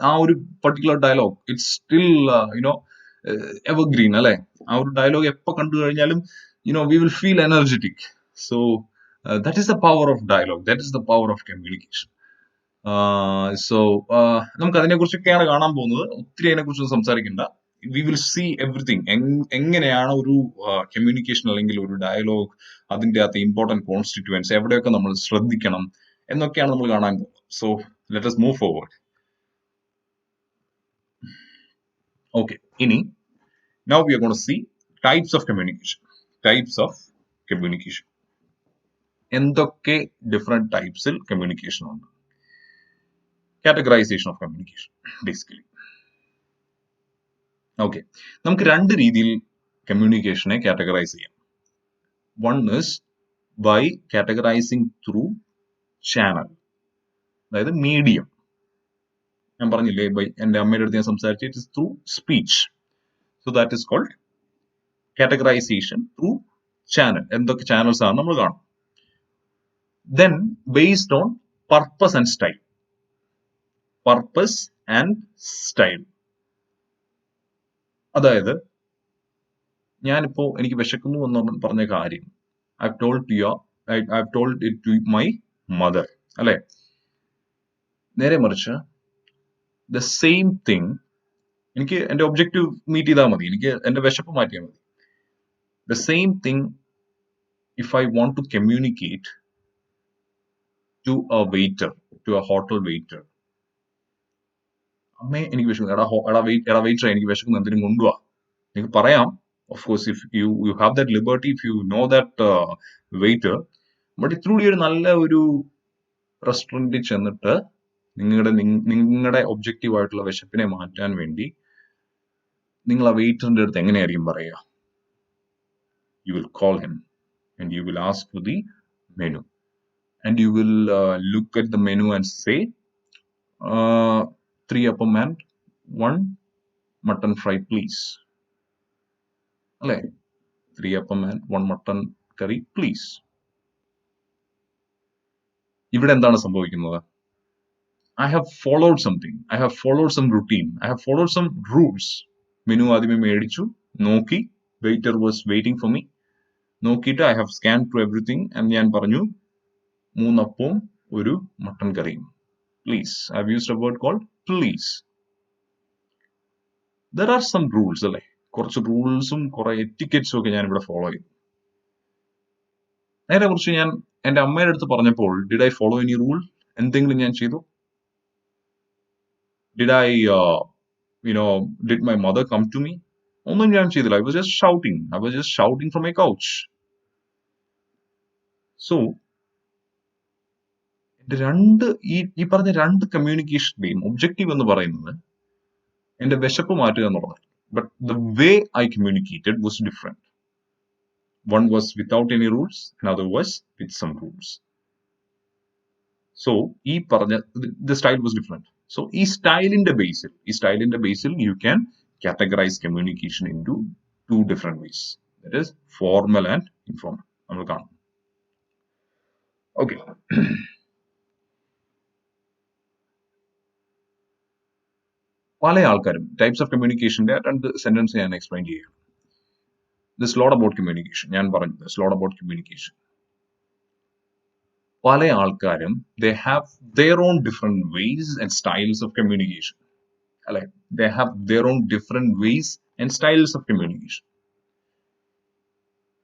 ആ ഒരു particular dialogue it's still evergreen, അല്ലെ? ആ ഒരു ഡയലോഗ് എപ്പോ കണ്ടു കഴിഞ്ഞാലും we will feel energetic. So that is the power of dialogue, that is the power of communication. നമുക്ക് അതിനെക്കുറിച്ചൊക്കെയാണ് കാണാൻ പോകുന്നത്. ഒത്തിരി അതിനെക്കുറിച്ച് സംസാരിക്കണ്ട. We will see everything. എങ്ങനെയാണ് ഒരു കമ്മ്യൂണിക്കേഷൻ അല്ലെങ്കിൽ ഒരു ഡയലോഗ്, അതിന്റെ അകത്ത് ഇമ്പോർട്ടന്റ് കോൺസ്റ്റിറ്റ്യുവൻസ് എവിടെയൊക്കെ നമ്മൾ ശ്രദ്ധിക്കണം എന്നൊക്കെയാണ് നമ്മൾ കാണാൻ പോകുന്നത്. So let us move forward. Okay, ഇനി now we are going to see types of communication. Types of communication. എന്തൊക്കെ ഡിഫറെന്റ് ടൈപ്സിൽ കമ്മ്യൂണിക്കേഷൻ ഉണ്ട്? Categorization of communication basically. Okay, നമുക്ക് രണ്ട് രീതിയിൽ കമ്മ്യൂണിക്കേഷനെ കാറ്റഗറൈസ് ചെയ്യാം. One is by categorizing through channel, അതായത് മീഡിയം. ഞാൻ പറഞ്ഞില്ലേ, ബൈ എൻ്റെ അമ്മയുടെ അടുത്ത് ഞാൻ സംസാരിച്ചു, it is through speech. So that is called categorization through channel. എന്തൊക്കെ ചാനൽസ് ആണ് നമ്മൾ കാണും. Then based on purpose and style. Purpose and style. അതായത് ഞാനിപ്പോ എനിക്ക് വിശക്കുന്നു എന്ന് പറഞ്ഞ കാര്യം I've told it to my mother, അല്ലെ? നേരെ മറിച്ച് the same thing, എനിക്ക് എന്റെ ഒബ്ജക്റ്റീവ് മീറ്റ് ചെയ്താൽ മതി, എനിക്ക് എന്റെ വിശപ്പ് മാറ്റിയാൽ മതി. The same thing if I want to communicate to a waiter, to a hotel waiter. അമ്മേ എനിക്ക് വിശക്കുന്നു, എടാ വെയിറ്റർ എനിക്ക് വിശക്കുന്നു, എന്തിനും കൊണ്ടുപോവാ. നിങ്ങൾക്ക് പറയാം, of course, if you have that liberty, if you know that waiter. But ഇത്രൂടി ഒരു നല്ല ഒരു റെസ്റ്റോറൻറ്റിൽ ചെന്നിട്ട് നിങ്ങളുടെ ഒബ്ജക്റ്റീവ് ആയിട്ടുള്ള വിശപ്പിനെ മാറ്റാൻ വേണ്ടി നിങ്ങൾ ആ വെയിറ്ററിന്റെ അടുത്ത് എങ്ങനെയായിരിക്കും പറയുക? You will call him and you will ask for the menu and you will look at the menu and say 3 appam and 1 mutton fry please. അല്ലെ? 3 appam and 1 mutton curry please. ഇവിടെ എന്താണ് സംഭവിക്കുന്നത്? I have followed something. I have followed some routine. I have followed some rules. Menu ആദ്യമേ മേടിച്ചു, നോക്കി, waiter was waiting for me. നോക്കിയിട്ട് I have scanned through everything and ഞാൻ പറഞ്ഞു 3 appവും 1 mutton curryയും please. I have used a word called please. There are some rules, അല്ലെ? കുറച്ച് റൂൾസും കുറെ എറ്റിക്കറ്റ്സും ഒക്കെ ഞാൻ ഇവിടെ ഫോളോ ചെയ്തു. നേരെ കുറിച്ച് ഞാൻ എന്റെ അമ്മയുടെ അടുത്ത് പറഞ്ഞപ്പോൾ did I follow any rule? എന്തെങ്കിലും ഞാൻ ചെയ്തു? Did I did my mother come to me? ഒന്നും ഞാൻ ചെയ്തില്ല. I was just shouting from my couch. So ഈ പറഞ്ഞ രണ്ട് കമ്മ്യൂണിക്കേഷന്റെയും ഒബ്ജക്റ്റീവ് എന്ന് പറയുന്നത് എന്റെ വിശപ്പ് മാറ്റുക എന്നുള്ളതാണ്. But the way I communicated was different. One was without any rules, another was with some rules. So the style was different. So this style in the basil you can categorize communication into 2 different ways. That is formal and informal. Okay. പല ആൾക്കാരും types of communication രണ്ട് sentence ഞാൻ explain ചെയ്യാം. This lot about communication. ഞാൻ പറഞ്ഞു, this lot about communication. പല ആൾക്കാരും they have their own different ways and styles of communication. അല്ലെ? They have their own different ways and styles of communication.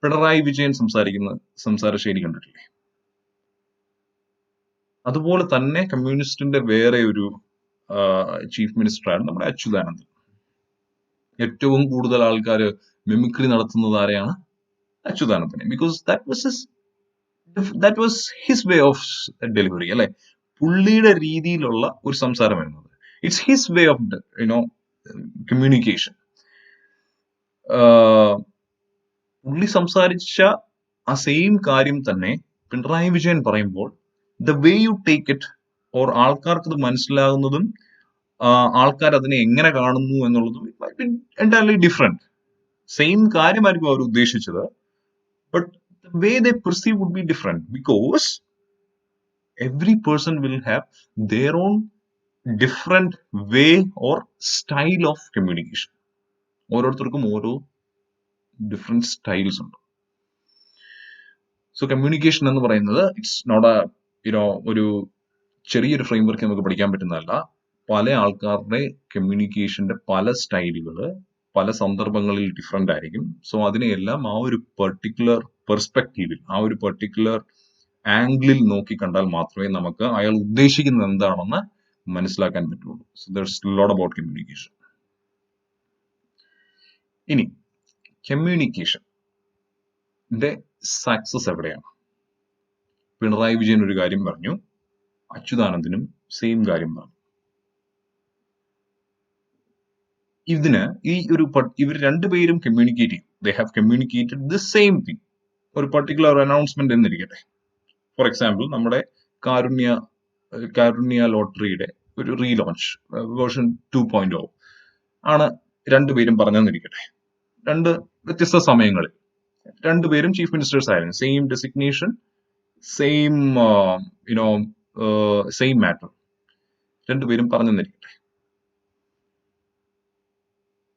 Pinarayi Vijayan സംസാര ശൈലി കണ്ടിട്ടില്ലേ? അതുപോലെ തന്നെ കമ്മ്യൂണിസ്റ്റിന്റെ വേറെ ഒരു ചീഫ് മിനിസ്റ്ററാണ് നമ്മുടെ അച്യുതാനന്ദൻ. ഏറ്റവും കൂടുതൽ ആൾക്കാർ മിമിക്രി നടത്തുന്നത് ആരെയാണ്? അച്യുതാനന്ദനെ. Because that was his way of delivery, അല്ലെ? പുള്ളിയുടെ രീതിയിലുള്ള ഒരു സംസാരം വരുന്നത്. It's his way of communication. പുള്ളി സംസാരിച്ച ആ സെയിം കാര്യം തന്നെ പിണറായി വിജയൻ പറയുമ്പോൾ the way you take it, or ആൾക്കാർക്ക് അത് മനസ്സിലാകുന്നതും ആൾക്കാർ അതിനെ എങ്ങനെ കാണുന്നു എന്നുള്ളതും entirely different. സെയിം കാര്യമായിരിക്കും അവർ ഉദ്ദേശിച്ചത്, but the way they perceive would be different because every person will have their own different way or style of communication. ഓരോരുത്തർക്കും ഓരോ ഡിഫറെന്റ് സ്റ്റൈൽസ് ഉണ്ട്. സോ കമ്മ്യൂണിക്കേഷൻ എന്ന് പറയുന്നത് ഇറ്റ്സ് നോട്ട് ഒരു ചെറിയൊരു ഫ്രെയിം വർക്ക് നമുക്ക് പഠിക്കാൻ പറ്റുന്നതല്ല. പല ആൾക്കാരുടെ കമ്മ്യൂണിക്കേഷന്റെ പല സ്റ്റൈലുകൾ പല സന്ദർഭങ്ങളിൽ ഡിഫറെന്റ് ആയിരിക്കും. സോ അതിനെയെല്ലാം ആ ഒരു പെർട്ടിക്കുലർ പെർസ്പെക്റ്റീവിൽ, ആ ഒരു പെർട്ടിക്കുലർ ആംഗിളിൽ നോക്കി കണ്ടാൽ മാത്രമേ നമുക്ക് അയാൾ ഉദ്ദേശിക്കുന്നത് എന്താണെന്ന് മനസ്സിലാക്കാൻ പറ്റുള്ളൂ. സോ ദർസ് ലോട്ട് അബൌട്ട് കമ്മ്യൂണിക്കേഷൻ. ഇനി കമ്മ്യൂണിക്കേഷന്റെ സക്സസ് എവിടെയാണ്? പിണറായി വിജയൻ ഒരു കാര്യം പറഞ്ഞു, അച്യുതാനന്ദനും സെയിം കാര്യം പറഞ്ഞു. ഇവർ രണ്ടുപേരും കമ്മ്യൂണിക്കേറ്റ് ചെയ്യും. They have communicated the same thing. ഒരു പർട്ടിക്കുലർ അനൗൺസ്മെന്റ് എന്നിരിക്കട്ടെ. ഫോർ എക്സാമ്പിൾ, നമ്മുടെ കാരുണ്യ ലോട്ടറിയുടെ ഒരു റീലോഞ്ച് വേർഷൻ 2.0 ആണ് രണ്ടുപേരും പറഞ്ഞെന്നിരിക്കട്ടെ. രണ്ട് വ്യത്യസ്ത സമയങ്ങളിൽ രണ്ടുപേരും ചീഫ് മിനിസ്റ്റേഴ്സ് ആയിരുന്നു. Same designation, same same matter രണ്ടുപേരും പറഞ്ഞെന്നിരിക്കട്ടെ.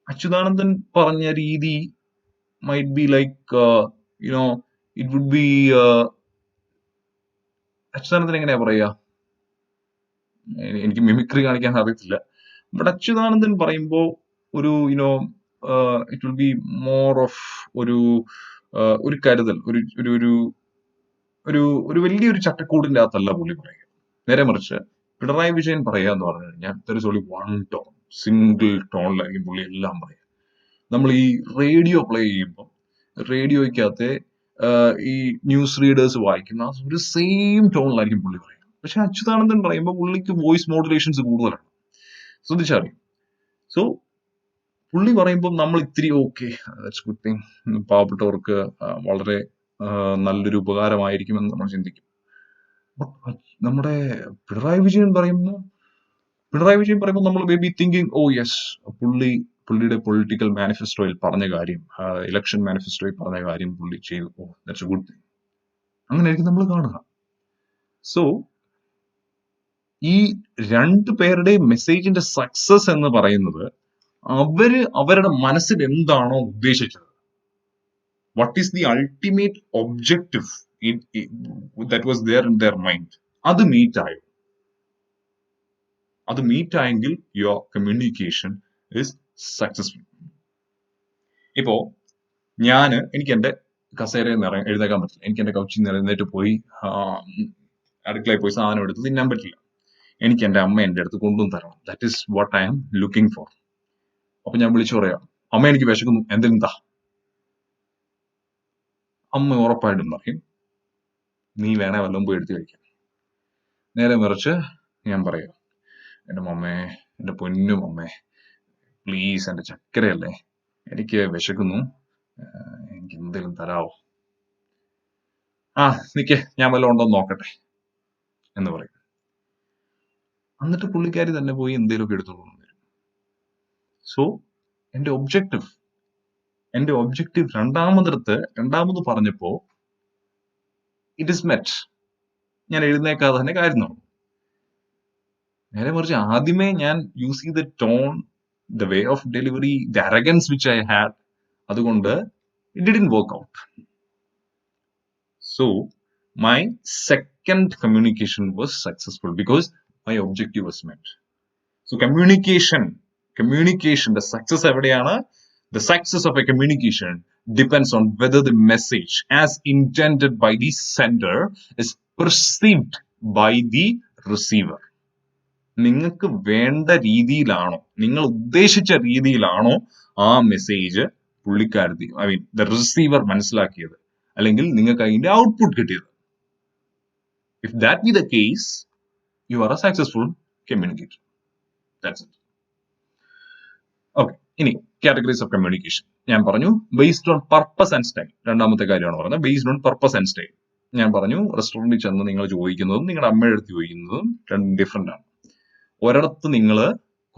അച്യുതാനന്ദൻ പറഞ്ഞ രീതി might be like it would be Achuthanandan എങ്ങനെയാ പറയാ, എനിക്ക് മിമിക്രി കാണിക്കാൻ അറിയത്തില്ല. ബട്ട് അച്യുതാനന്ദൻ പറയുമ്പോ ഒരു it will be more of ഒരു കരുതൽ, ഒരു വലിയൊരു ചട്ടക്കൂടിന്റെ അകത്തല്ല പുള്ളി പറയുക. നേരെ മറിച്ച് പിണറായി വിജയൻ പറയുക എന്ന് പറഞ്ഞു കഴിഞ്ഞാൽ there is only one tone, single ടോണിലായിരിക്കും പുള്ളി എല്ലാം പറയുക. നമ്മൾ ഈ റേഡിയോ പ്ലേ ചെയ്യുമ്പോൾ റേഡിയോയ്ക്കകത്തെ ഈ ന്യൂസ് റീഡേഴ്സ് വായിക്കുന്ന ഒരു സെയിം ടോണിലായിരിക്കും പുള്ളി പറയുക. പക്ഷെ അച്യുതാനന്ദൻ പറയുമ്പോൾ പുള്ളിക്ക് വോയിസ് മോഡുലേഷൻസ് കൂടുതലാണ്, ശ്രദ്ധിച്ചറിയും. സോ പുള്ളി പറയുമ്പോൾ നമ്മൾ ഇത്തിരി ഓക്കെ, ദാറ്റ്സ് ഗുഡ് തിങ്, പാവപ്പെട്ടവർക്ക് വളരെ നല്ലൊരു ഉപകാരമായിരിക്കുമെന്ന് നമ്മൾ ചിന്തിക്കും. നമ്മുടെ പിണറായി വിജയൻ പറയുമ്പോൾ നമ്മൾ may be thinking, oh yes, പുള്ളിയുടെ പൊളിറ്റിക്കൽ മാനിഫെസ്റ്റോയിൽ പറഞ്ഞ കാര്യം, ഇലക്ഷൻ മാനിഫെസ്റ്റോയിൽ പറഞ്ഞ കാര്യം പുള്ളി ചെയ്തു, oh that's a good thing. അങ്ങനെയായിരിക്കും നമ്മൾ കാണുക. സോ ഈ രണ്ടു പേരുടെ മെസ്സേജിന്റെ സക്സസ് എന്ന് പറയുന്നത് അവരുടെ മനസ്സിൽ എന്താണോ ഉദ്ദേശിച്ചത്, what is the ultimate objective that was there in their mind, അത് മീറ്റ് ആയെങ്കിൽ യുവർ കമ്മ്യൂണിക്കേഷൻ ഇസ് സക്സസ്ഫുൾ. ഇപ്പോ എനിക്ക് എന്റെ കസേരയിൽ നിന്ന് എഴുന്നേക്കാൻ പറ്റില്ല, എനിക്ക് എന്റെ കൗച്ചിൽ നിന്ന് എഴുന്നേറ്റ് പോയി അടുക്കളയിൽ പോയി സാധനം എടുത്ത് തിന്നാൻ പറ്റില്ല. എനിക്ക് എന്റെ അമ്മ എന്റെ അടുത്ത് കൊണ്ടുവന്ന് തരണം. That is what I am looking for. അപ്പൊ ഞാൻ വിളിച്ചു പറയാം, അമ്മ എനിക്ക് വിശക്കുന്നു, എന്തെങ്കിലും താ. അമ്മ ഉറപ്പായിട്ടും പറയും, നീ വേണേ വല്ലതും പോയി എടുത്ത് കഴിക്കാം. നേരെ മറിച്ച് ഞാൻ പറയാം, എന്റെ മമ്മേ, എന്റെ പൊന്നു മമ്മേ, പ്ലീസ്, എന്റെ ചക്കരയല്ലേ, എനിക്ക് വിശക്കുന്നു, എനിക്ക് എന്തെങ്കിലും തരാവോ? ആ നിക്ക്, ഞാൻ വല്ലതും ഉണ്ടോ നോക്കട്ടെ എന്ന് പറയും. എന്നിട്ട് പുള്ളിക്കാരി തന്നെ പോയി എന്തെങ്കിലുമൊക്കെ എടുത്തോളൂ വരും. സോ എന്റെ ഒബ്ജക്റ്റീവ് രണ്ടാമത് പറഞ്ഞപ്പോ ഇറ്റ് ഇസ് മെറ്റ്. ഞാൻ എഴുന്നേക്കാതെ തന്നെ കാര്യം നടന്നു. നേരെ മറിച്ച് ആദ്യമേ ഞാൻ യൂസ് ചെയ്ത tone, the way of delivery, the arrogance which I had, അതുകൊണ്ട് it didn't work out. So my second communication was successful because my objective was met. So communication, the success എവിടെയാണ്? The success of a communication depends on whether the message as intended by the sender is perceived by the receiver. നിങ്ങൾക്ക് വേണ്ട രീതിയിലാണോ, നിങ്ങൾ ഉദ്ദേശിച്ച രീതിയിലാണോ ആ message പുള്ളിക്കാരത്തി, the receiver മനസ്സിലാക്കിയത്, അല്ലെങ്കിൽ നിങ്ങൾക്ക് അതിന്റെ ഔട്ട്പുട്ട് കിട്ടിയത്. If that be the case, you are a successful communicator. That's it. Okay. ഇനി categories of communication ഞാൻ പറഞ്ഞു. Based on purpose and style. രണ്ടാമത്തെ കാര്യമാണ് പറഞ്ഞത്, based on purpose and style. ഞാൻ പറഞ്ഞു, റെസ്റ്റോറൻറ്റിൽ ചെന്ന് നിങ്ങൾ ചോദിക്കുന്നതും നിങ്ങളുടെ അമ്മയുടെ അടുത്ത് ചോദിക്കുന്നതും രണ്ടും ഡിഫറെന്റ് ആണ്. ഒരിടത്ത് നിങ്ങൾ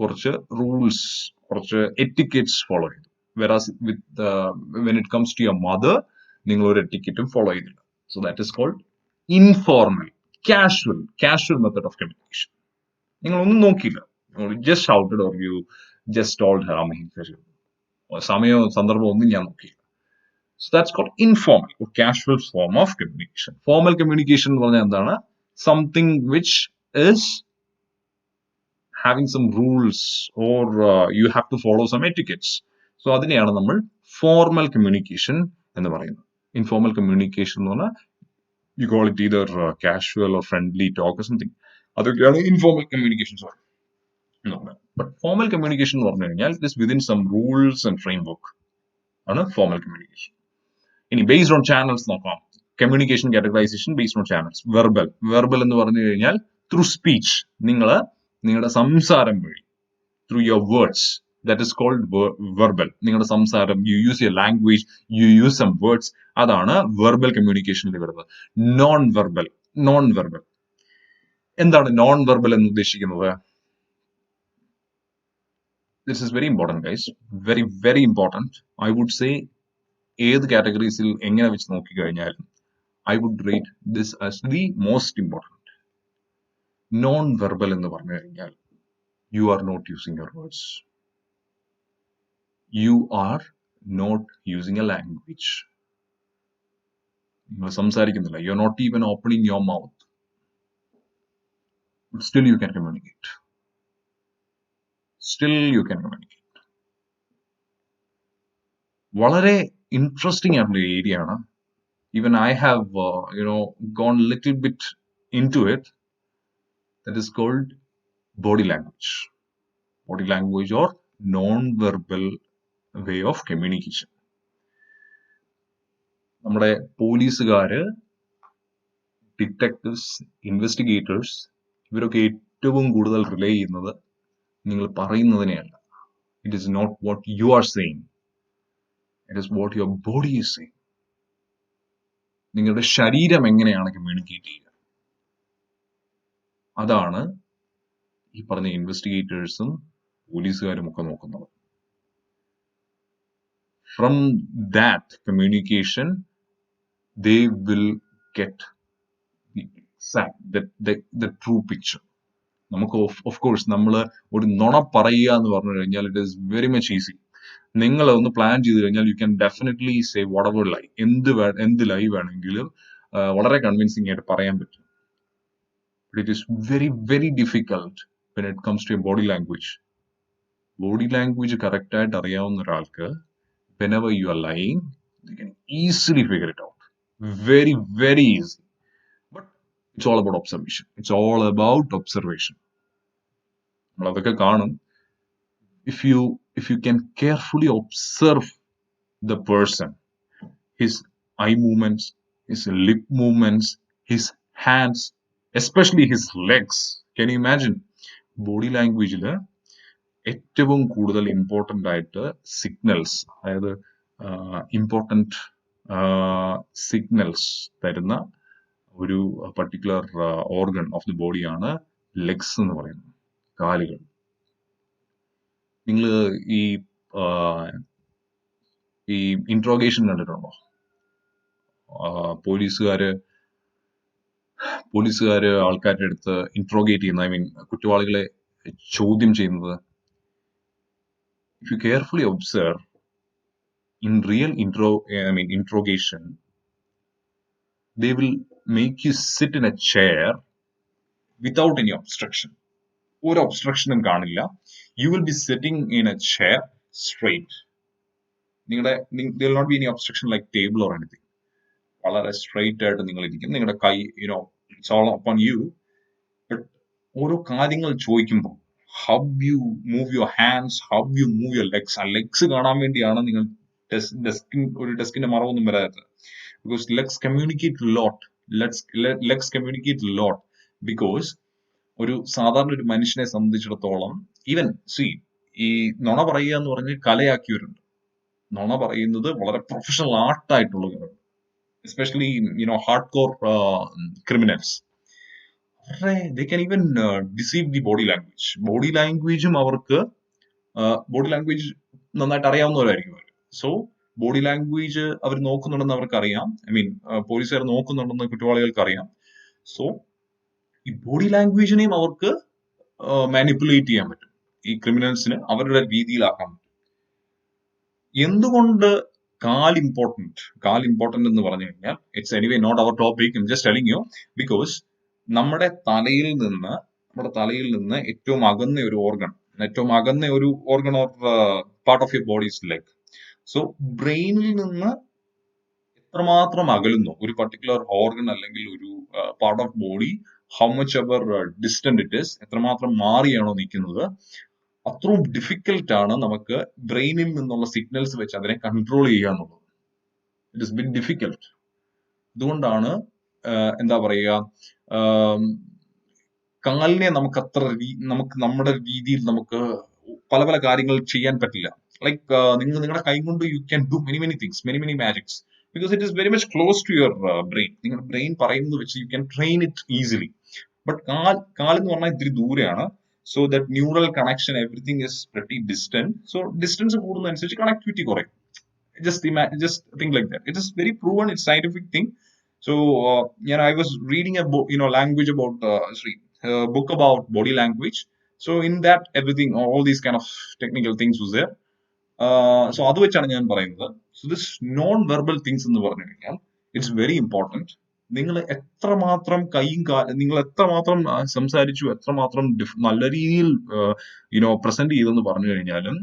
കുറച്ച് റൂൾസ്, കുറച്ച് എറ്റിക്കറ്റ്സ് ഫോളോ ചെയ്തു. whereas when it comes to your mother, നിങ്ങൾ ഒരു എറ്റിക്കറ്റും ഫോളോ ചെയ്തില്ല. So that is called informal, casual method of communication. നിങ്ങൾ ഒന്നും നോക്കിയില്ല, just shouted or you just told her, സമയവും സന്ദർഭവും ഒന്നും ഞാൻ നോക്കിയില്ല. So that's called informal or casual form of communication. Formal communication എന്ന് പറഞ്ഞാൽ എന്താണ്? Something which is having some rules or you have to follow some etiquettes. So അതിനെയാണ് നമ്മൾ formal communication എന്ന് പറയുന്നത്. Informal communication എന്ന് പറഞ്ഞാൽ you call it either casual or friendly talk or something. അതൊക്കെയാണ് informal communication. But formal communication എന്ന് പറഞ്ഞു കഴിഞ്ഞാൽ it is within some rules and framework ആണ് formal communication. ഇനി based on channels നോക്കാം. Communication categorization based on channels. Verbal എന്ന് പറഞ്ഞു കഴിഞ്ഞാൽ through speech. നിങ്ങളുടെ സംസാരം വഴി, through your words. That is called verbal. നിങ്ങളുടെ സംസാരം, you use your language, you use some words. അതാണ് verbal communicationൽ വരുന്നത്. Non-verbal. എന്താണ് non-verbal എന്ന് ഉദ്ദേശിക്കുന്നത്? This is very important, guys. Very, very important. I would say ഏത് കാറ്റഗറീസിൽ എങ്ങനെ വെച്ച് നോക്കിക്കഴിഞ്ഞാലും I would rate this as the most important. Non-verbal എന്ന് പറഞ്ഞു കഴിഞ്ഞാൽ you are not using your words. You are not using a language. നിങ്ങൾ സംസാരിക്കുന്നില്ല. You are not even opening your mouth. But still you can communicate. വളരെ interesting ആയിട്ടുള്ള area ആണ്. Even I have, gone a little bit into it. That is called body language. Body language or non-verbal way of communication. നമ്മുടെ പോലീസുകാര്, detectives, investigators ഇവരൊക്കെ ഏറ്റവും കൂടുതൽ relay ചെയ്യുന്നത് നിങ്ങൾ പറയുന്നതിനെയല്ല. It is not what you are saying. It is what your body is saying. നിങ്ങളുടെ ശരീരം എങ്ങനെയാണ് കമ്മ്യൂണിക്കേറ്റ് ചെയ്യുക, അതാണ് ഈ പറഞ്ഞ ഇൻവെസ്റ്റിഗേറ്റേഴ്സും പോലീസുകാരും ഒക്കെ നോക്കുന്നത്. From that communication, they will get the true picture. നമുക്ക് of course നമ്മൾ ഒരു നുണ പറയുക എന്ന് പറഞ്ഞു കഴിഞ്ഞാൽ it is very much easy. നിങ്ങൾ ഒന്ന് പ്ലാൻ ചെയ്ത് കഴിഞ്ഞാൽ you can definitely say whatever lie. എന്ത് ലൈ വേണമെങ്കിലും വളരെ കൺവിൻസിംഗ് ആയിട്ട് പറയാൻ പറ്റും. But it is very, very difficult when it comes to a body language. Body language correct ആയിട്ട് അറിയാവുന്ന ഒരാൾക്ക് whenever you are lying, they can easily figure it out. Very, very easy. But it's all about observation. നമ്മളതൊക്കെ കാണും. If you can carefully observe the person, his eye movements, his lip movements, his hands, especially his legs. Can you imagine? Body language ഏറ്റവും കൂടുതൽ important ആയിട്ട് signals, അതായത് important signals തരുന്ന ഒരു particular organ of the ബോഡിയാണ് legs എന്ന് പറയുന്നത്, കാലുകൾ. നിങ്ങൾ ഈ ഇൻട്രോഗേഷൻ കണ്ടിട്ടുണ്ടോ? പോലീസുകാര് ആൾക്കാരുടെ അടുത്ത് ഇൻട്രോഗേറ്റ് ചെയ്യുന്നത്, ഐ മീൻ കുറ്റവാളികളെ ചോദ്യം ചെയ്യുന്നത്. If you carefully observe, in real interrogation, they will make you sit in a chair without any obstruction. ഒരു ഒബ്സ്ട്രക്ഷനും കാണില്ല. You will be sitting in a chair straight. there will not be any obstruction like table or anything. വളരെ straight ആയിട്ട് നിങ്ങൾ ഇരിക്കും. നിങ്ങളുടെ കൈ, it's all upon you. But ഓരോ കാര്യങ്ങൾ ചോദിക്കുമ്പോൾ how you move your hands, how you move your legs. ആ ലെഗ്സ് കാണാൻ വേണ്ടിയാണ് നിങ്ങൾ ഒരു ഡെസ്കിന്റെ മറവൊന്നും വരാത്തത്. Because legs communicate a lot. Because ഒരു സാധാരണ ഒരു മനുഷ്യനെ സംബന്ധിച്ചിടത്തോളം, ഈവൻ ഈ നുണ പറയുക എന്ന് പറഞ്ഞ് കലയാക്കിയവരുണ്ട്. നുണ പറയുന്നത് വളരെ പ്രൊഫഷണൽ ആർട്ടായിട്ടുള്ളവരുണ്ട്. Especially hardcore criminals. They can even deceive the body language. Body language നന്നായിട്ട് അറിയാവുന്നവരായിരിക്കും അവർ. സോ ബോഡി ലാംഗ്വേജ് അവർ നോക്കുന്നുണ്ടെന്ന് അവർക്കറിയാം. പോലീസുകാർ നോക്കുന്നുണ്ടെന്ന് കുറ്റവാളികൾക്ക് അറിയാം. സോ ഈ ബോഡി ലാംഗ്വേജിനെയും അവർക്ക് മാനിപ്പുലേറ്റ് ചെയ്യാൻ പറ്റും. ഈ ക്രിമിനൽസിന് അവരുടെ രീതിയിലാക്കാൻ പറ്റും. എന്തുകൊണ്ട് കാൽ ഇമ്പോർട്ടന്റ് എന്ന് പറഞ്ഞു കഴിഞ്ഞാൽ, it's anyway not our topic, I'm just telling you, because നമ്മുടെ തലയിൽ നിന്ന് ഏറ്റവും അകന്ന ഒരു organ or part of your body is leg. So ബ്രെയിനിൽ നിന്ന് എത്രമാത്രം അകലുന്നു ഒരു പർട്ടിക്കുലർ ഓർഗൺ അല്ലെങ്കിൽ ഒരു part of body, how much ever distant it is, എത്രമാത്രം മാറിയാണോ നിൽക്കുന്നത്, അത്രയും ഡിഫിക്കൽട്ട് ആണ് നമുക്ക് ബ്രെയിനിൽ നിന്നുള്ള സിഗ്നൽസ് വെച്ച് അതിനെ കൺട്രോൾ ചെയ്യുക എന്നുള്ളത്. It is bin difficult. അതുകൊണ്ടാണ് എന്താ പറയുക, കാലിനെ നമുക്ക് നമ്മുടെ രീതിയിൽ നമുക്ക് പല പല കാര്യങ്ങൾ ചെയ്യാൻ പറ്റില്ല. ലൈക്ക് നിങ്ങളുടെ കൈ കൊണ്ട് you can do many things, many magics, because it is very much close to your brain. നിങ്ങളുടെ ബ്രെയിൻ പറയുന്നത് വെച്ച് you can train it easily. But കാലെന്ന് പറഞ്ഞാൽ ഇത്തിരി ദൂരെയാണ്. So that neural connection everything is very distant. So distance കൂടുന്നതനുസരിച്ച് connectivity കുറയും. Just think like that. It is very proven. It's scientific thing. So I was reading a book, language about book about body language. So in that, everything, all these kind of technical things was there. So adu vechana njan parayunnathu. So this non-verbal things ennu paranju kanyal, it's very important. നിങ്ങൾ എത്രമാത്രം നിങ്ങൾ എത്രമാത്രം സംസാരിച്ചു, എത്രമാത്രം നല്ല രീതിയിൽ present ചെയ്തെന്ന് പറഞ്ഞു കഴിഞ്ഞാലും,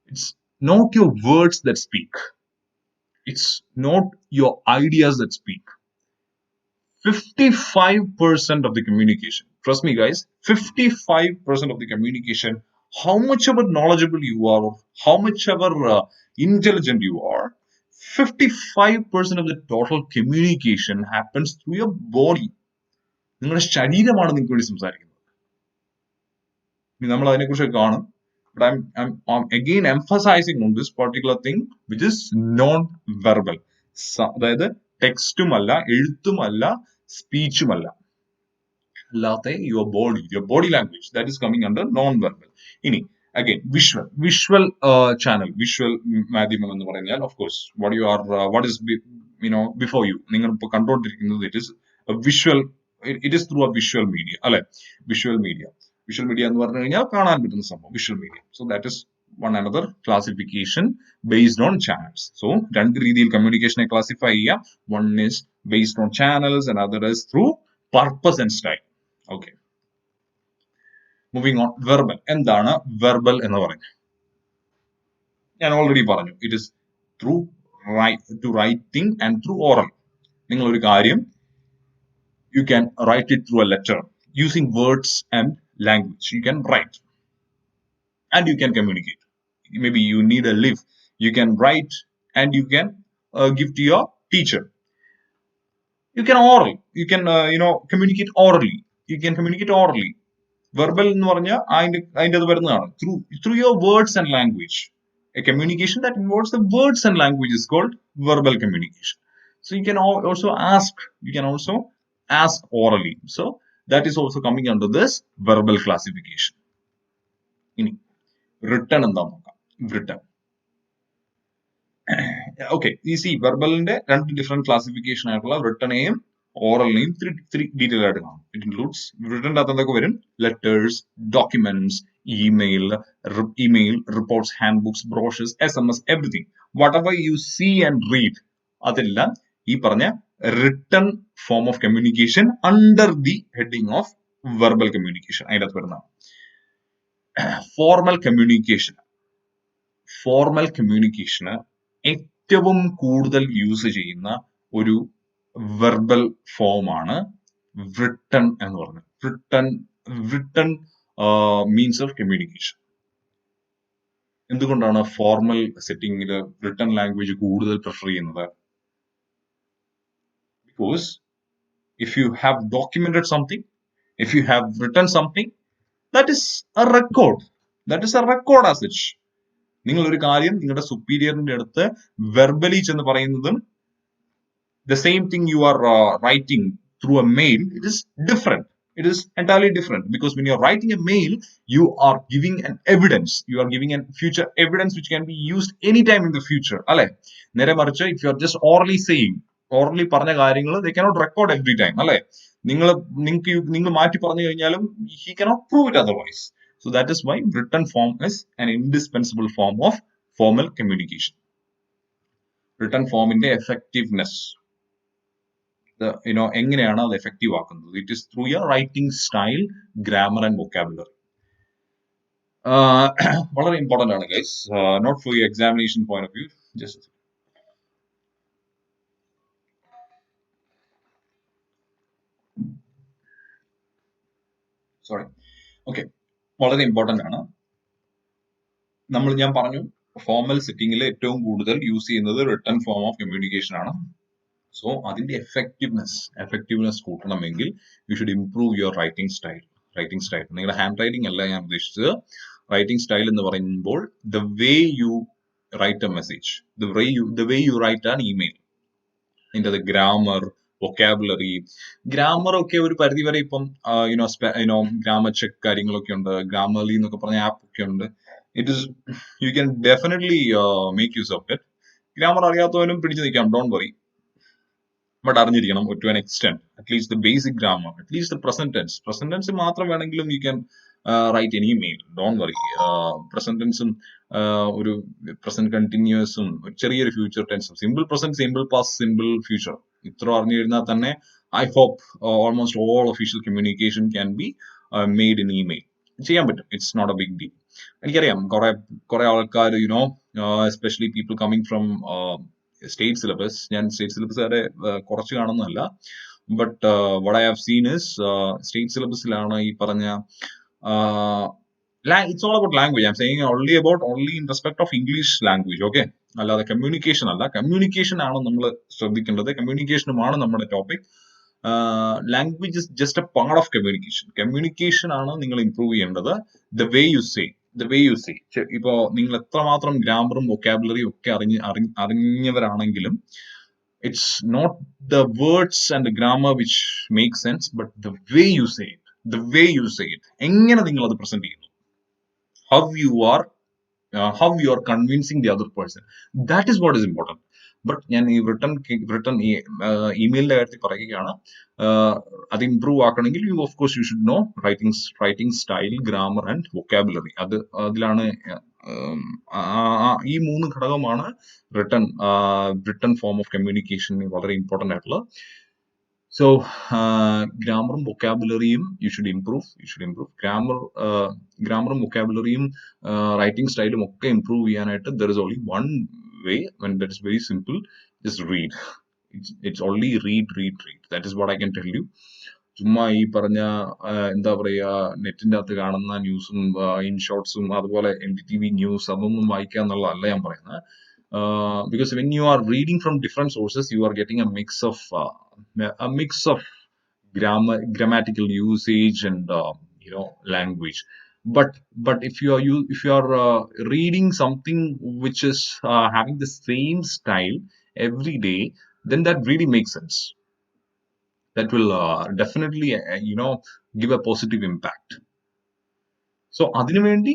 it's not your words that speak. It's not your ideas that speak. 55% of the communication, trust me guys, 55% of the communication, how much ever knowledgeable you are, how much ever intelligent you are, 55% of the total communication happens through your body. നിങ്ങളുടെ ശരീരമാണ് നിങ്ങൾക്ക് വേണ്ടി സംസാരിക്കുന്നത്. നമ്മൾ അതിനെക്കുറിച്ച് കാണും. But I'm again emphasizing on this particular thing, which is non-verbal. അതായത് ടെക്സ്റ്റുമല്ല, എഴുത്തുമല്ല, സ്പീച്ചുമല്ല, അല്ലാത്ത your body language, that is coming under non-verbal. ഇനി again visual channel, visual മാധ്യമം എന്ന് പറഞ്ഞാൽ, of course what is before you, നിങ്ങൾ ഇപ്പോൾ കണ്ടുകൊണ്ടിരിക്കുന്നത്, it is through a visual media, അല്ലെ? visual media എന്ന് പറഞ്ഞു കഴിഞ്ഞാൽ കാണാൻ പറ്റുന്ന സംഭവം, visual media. So that is one another classification based on channels. So രണ്ട് രീതിയിൽ കമ്മ്യൂണിക്കേഷനെ ക്ലാസിഫൈ ചെയ്യാം. One is based on channels and other is through purpose and style. Okay, moving on. Verbal. എന്താണ് verbal എന്ന് പറയുന്നത്? ഞാൻ ഓൾറെഡി പറഞ്ഞു, it is through writing and through oral. നിങ്ങൾ ഒരു കാര്യം, you can write it through a letter using words and language. You can write and you can communicate. Maybe you need a lift, you can write and you can give to your teacher. You can communicate orally. Verbal എന്ന് പറഞ്ഞാൽ അതിൻ്റെ അത് വരുന്നതാണ് through your words and language. A communication that involves the words and language is called verbal communication. So you can also ask orally. So that is also coming under this verbal classification. ഇനി written എന്താന്ന് നോക്കാം. written. Okay, you see വെർബലിന്റെ രണ്ട് different classification ആയിട്ടുള്ള written-നെയും ഓറലിനെയും three detail ആയിട്ട് കാണാം. It includes written-ന്റെ അകത്ത് എന്തൊക്കെ വരും? Letters, documents, email, reports, hand books, brochures, SMS, everything. whatever you see and read, അതെല്ലാം ഈ പറഞ്ഞ written form of communication under the heading of verbal communication അതിൻ്റെ അകത്ത് വരുന്നതാണ്. ഫോർമൽ കമ്മ്യൂണിക്കേഷന് ഏറ്റവും കൂടുതൽ യൂസ് ചെയ്യുന്ന ഒരു വെർബൽ ഫോമാണ് written എന്ന് പറഞ്ഞത്. written means of communication. എന്തുകൊണ്ടാണ് ഫോർമൽ സെറ്റിംഗിൽ written ലാംഗ്വേജ് കൂടുതൽ പ്രിഫർ ചെയ്യുന്നത്? Because if you have documented something, if you have written something, that is a record as such. നിങ്ങൾ ഒരു കാര്യം നിങ്ങളുടെ സുപ്പീരിയറിന്റെ അടുത്ത് വെർബലി ചെന്ന് പറയുന്നതും the same thing you are writing through a mail, it is different. It is entirely different, because when you are writing a mail, you are giving an evidence. You are giving a future evidence which can be used anytime in the future. അല്ലെ? നേരെ മറിച്ച് if you are just orally പറഞ്ഞ കാര്യങ്ങൾ, they cannot record every time. അല്ലെ? നിങ്ങൾ മാറ്റി പറഞ്ഞു കഴിഞ്ഞാലും he cannot prove it otherwise. So that is why written form is an indispensable form of formal communication. written form in the effectiveness. എങ്ങനെയാണ് അത് effective ആക്കുന്നത്? It is through your writing style, grammar and vocabulary. വളരെ important ആണ് guys, not for your examination point of view. Just sorry. Okay, വളരെ important ആണ്. ഞാൻ പറഞ്ഞു, formal സെറ്റിംഗിൽ ഏറ്റവും കൂടുതൽ യൂസ് ചെയ്യുന്നത് റിട്ടൺ ഫോം ഓഫ് കമ്മ്യൂണിക്കേഷൻ ആണ്. സോ അതിന്റെ എഫക്റ്റീവ്നെസ് കൂട്ടണമെങ്കിൽ you should improve your writing style. നിങ്ങളുടെ ഹാൻഡ് റൈറ്റിംഗ് അല്ല ഞാൻ ഉദ്ദേശിച്ചത്. റൈറ്റിംഗ് സ്റ്റൈൽ എന്ന് പറയുമ്പോൾ the way you write a message, the way you write an email, അതിൻ്റെ ഗ്രാമർ, വൊക്കാബുലറി. ഗ്രാമർ ഒക്കെ ഒരു പരിധി വരെ ഇപ്പം ഗ്രാമർ ചെക്ക് കാര്യങ്ങളൊക്കെ ഉണ്ട്, ഗ്രാമർലി എന്നൊക്കെ പറഞ്ഞ ആപ്പ് ഒക്കെ ഉണ്ട്. It is, you can definitely make use of it. Grammar അറിയാത്തവനും പിടിച്ചു നിൽക്കാം, ഡോണ്ട് വറി. ബട്ട് അറിഞ്ഞിരിക്കണം to an extent, at least the basic grammar, at least the present tense മാത്രം വേണമെങ്കിലും you can write any mail, don't worry. Present ടെൻസും ഒരു present കണ്ടിന്യൂസും ചെറിയൊരു ഫ്യൂച്ചർ ടെൻസും, simple present, simple past, simple future, ഇത്ര അറിഞ്ഞു കഴിഞ്ഞാൽ തന്നെ I hope almost all official communication can be made in email. ചെയ്യാൻ പറ്റും, it's not a big deal. എനിക്കറിയാം കുറെ ആൾക്കാർ especially people coming from state syllabus, ഞാൻ സ്റ്റേറ്റ് സിലബസ് വരെ കുറച്ച് കാണുന്നതല്ല, but what I have seen is state സിലബസിലാണ് ഈ പറഞ്ഞ it's all about language. I'm saying only in respect of English language, okay? അല്ലാതെ കമ്മ്യൂണിക്കേഷൻ അല്ല. കമ്മ്യൂണിക്കേഷൻ ആണ് നമ്മൾ ശ്രദ്ധിക്കേണ്ടത്, കമ്മ്യൂണിക്കേഷനുമാണ് നമ്മുടെ topic. Language is just a part of communication ആണ് നിങ്ങൾ ഇംപ്രൂവ് ചെയ്യേണ്ടത്. The way you say. ഇപ്പോ നിങ്ങൾ എത്രമാത്രം ഗ്രാമറും വൊക്കാബുലറിയും ഒക്കെ അറിഞ്ഞവരാണെങ്കിലും it's not the words and grammar which make sense, but the way you say it. എങ്ങനെ നിങ്ങൾ അത് പ്രസന്റ് ചെയ്യുന്നു, how you are convincing the other person, that is what is important. But ഞാൻ ഈ റിട്ടൺ ഇമെയിലിന്റെ കാര്യത്തിൽ പറയുകയാണ്, അത് ഇംപ്രൂവ് ആക്കണമെങ്കിൽ of course you should know writing style, grammar and vocabulary. അതിലാണ് ഈ 3 ഘടകമാണ് റിട്ടൺ ഫോം ഓഫ് കമ്മ്യൂണിക്കേഷൻ വളരെ ഇമ്പോർട്ടന്റ് ആയിട്ടുള്ളത്. സോ ഗ്രാമറും വൊക്കാബുലറിയും യു ഷുഡ് ഇംപ്രൂവ്. ഗ്രാമറും വൊക്കാബുലറിയും റൈറ്റിംഗ് സ്റ്റൈലും ഒക്കെ ഇംപ്രൂവ് ചെയ്യാനായിട്ട് there is only one way, and that is very simple. Just read. It's only read. That is what I can tell you. ചുമ്മാ ഈ പറഞ്ഞ എന്താ പറയാ, നെറ്റിന്റെ അകത്ത് കാണുന്ന ന്യൂസും ഇൻഷോർട്സും അതുപോലെ NDTV ന്യൂസ് അതൊന്നും വായിക്കുക എന്നുള്ളതല്ല ഞാൻ പറയുന്നത്. Because when you are reading from different sources, you are getting a mix of grammatical usage and language. But if you are reading something which is having the same style every day, then that really makes sense. That will definitely give a positive impact. So അതിനുവേണ്ടി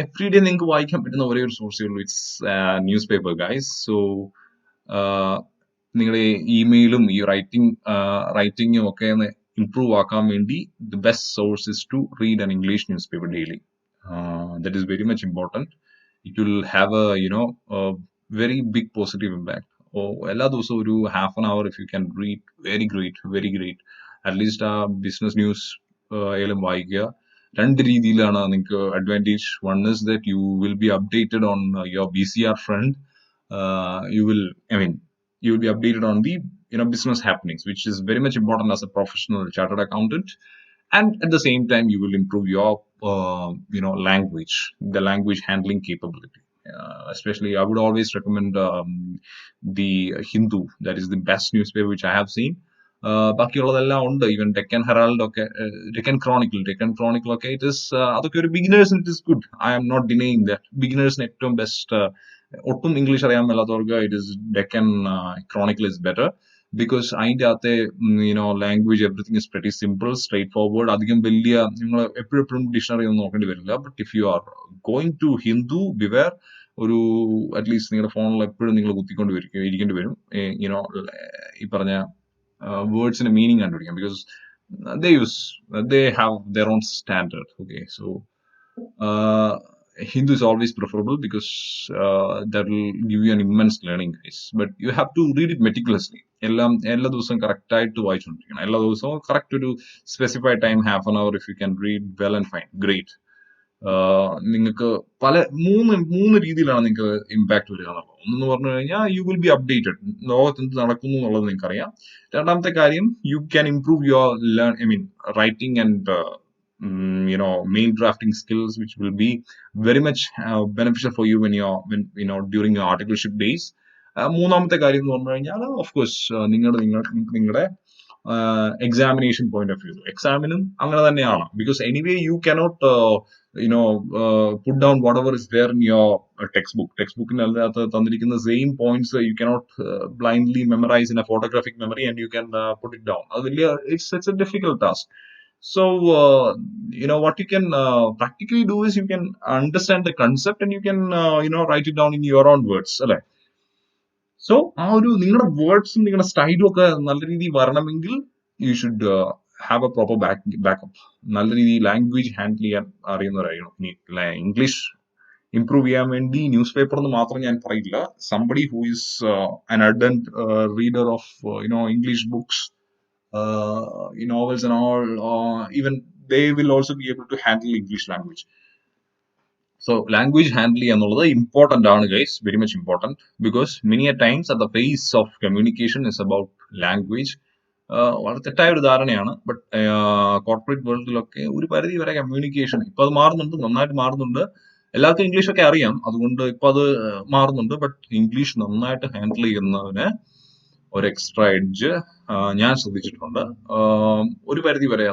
every day നിങ്ങൾക്ക് വായിക്കാൻ പറ്റുന്ന ഒരേ ഒരു സോഴ്സേ ഉള്ളൂ, it's newspaper guys. So നിങ്ങളുടെ ഇമെയിലും ഈ റൈറ്റിംഗും ഒക്കെ ഒന്ന് ഇംപ്രൂവ് ആക്കാൻ വേണ്ടി the best source is to read an English newspaper daily. That is very much important. It will have a very big positive impact. എല്ലാ ദിവസവും ഒരു half an hour if you can read, very great. At least ആ business news ആയാലും വായിക്കുക. 2 രീതിയിലാണ് നിങ്ങൾക്ക് advantage. One is that you will be updated on your BCR front. You will be updated on the business happenings, which is very much important as a professional chartered accountant. And at the same time, you will improve your language, the language handling capability. Especially, I would always recommend the Hindu. That is the best newspaper which I have seen. ബാക്കിയുള്ളതെല്ലാം ഉണ്ട്. Even Deccan Herald ഒക്കെ, Deccan Chronicle ഒക്കെ, it is അതൊക്കെ ഒരു ബിഗിനേഴ്സിന് it is good. I am not denying that. ബിഗിനേഴ്സിന് ഏറ്റവും best, ഒട്ടും ഇംഗ്ലീഷ് അറിയാൻ മേലാത്തവർക്ക് it is Deccan Chronicle is better. Because അതിൻ്റെ അകത്തെ language everything is very simple, straightforward. അധികം വലിയ നിങ്ങൾ എപ്പോഴും ഡിക്ഷണറി ഒന്നും നോക്കേണ്ടി വരില്ല. But if you are going to Hindu, beware, ഒരു അറ്റ്ലീസ്റ്റ് നിങ്ങളുടെ ഫോണിൽ എപ്പോഴും നിങ്ങൾ ഇരിക്കേണ്ടി വരും ഈ പറഞ്ഞ വേർഡ്സിന്റെ മീനിങ് കണ്ടുപിടിക്കാം. Because they have their own standard. Okay, so Hindu is always preferable because that will give you an immense learning, guys. But you have to read it meticulously. എല്ലാ ദിവസവും correct ആയിട്ട് വായിച്ചുകൊണ്ടിരിക്കണം. എല്ലാ ദിവസവും correct ഒരു specified time, half an hour, if you can read well and fine, great. നിങ്ങൾക്ക് മൂന്ന് രീതിയിലാണ് നിങ്ങൾക്ക് ഇമ്പാക്ട് വരിക എന്നുള്ളത്. ഒന്നെന്ന് പറഞ്ഞു കഴിഞ്ഞാൽ യു വിൽ ബി അപ്ഡേറ്റഡ്, ലോകത്ത് എന്ത് നടക്കുന്നു എന്നുള്ളത് നിങ്ങൾക്ക് അറിയാം. രണ്ടാമത്തെ കാര്യം, you can improve your writing and main drafting skills, which will be very much beneficial for you during your articleship days. മൂന്നാമത്തെ കാര്യം എന്ന് പറഞ്ഞു കഴിഞ്ഞാൽ ഓഫ് കോഴ്സ് നിങ്ങളുടെ examination point of view. എക്സാമിനും അങ്ങനെ തന്നെയാണ്. Because anyway you cannot put down whatever is there in your textbook. ടെക്സ്റ്റ്ബുക്കിനകത്ത് തന്നിരിക്കുന്ന same points you cannot blindly memorize in a photographic memory and you can put it down. It's a difficult task. So what you can practically do is you can understand the concept and you can write it down in your own words, അല്ലെ? So ആ ഒരു നിങ്ങളുടെ വേർഡ്സും നിങ്ങളുടെ സ്റ്റൈലും ഒക്കെ നല്ല രീതിയിൽ വരണമെങ്കിൽ you should have A proper backup. നല്ല രീതിയിൽ ലാംഗ്വേജ് ഹാൻഡിൽ ചെയ്യാൻ അറിയുന്നവരായിരിക്കണം. ഇനി ഇംഗ്ലീഷ് ഇംപ്രൂവ് ചെയ്യാൻ വേണ്ടി ന്യൂസ് പേപ്പർ എന്ന് മാത്രം ഞാൻ പറയില്ല. Somebody who is an ardent reader of English books, novels and all, even they will also be able to handle English language. So language handling എന്നുള്ളത് important ആണ്, guys, very much important, because many a times at the pace of communication is about language. വളരെ തെറ്റായ ഒരു ധാരണയാണ്. But corporate വേൾഡിലൊക്കെ ഒരു പരിധി വരെ communication ഇപ്പൊ അത് മാറുന്നുണ്ട്, നന്നായിട്ട് മാറുന്നുണ്ട്. എല്ലാവർക്കും ഇംഗ്ലീഷ് ഒക്കെ അറിയാം, അതുകൊണ്ട് ഇപ്പൊ അത് മാറുന്നുണ്ട്. ബട്ട് ഇംഗ്ലീഷ് നന്നായിട്ട് ഹാൻഡിൽ ചെയ്യുന്നതിന് ഒരു എക്സ്ട്രാ എഡ്ജ് ഞാൻ ശ്രദ്ധിച്ചിട്ടുണ്ട്. ഒരു പരിധി വരെ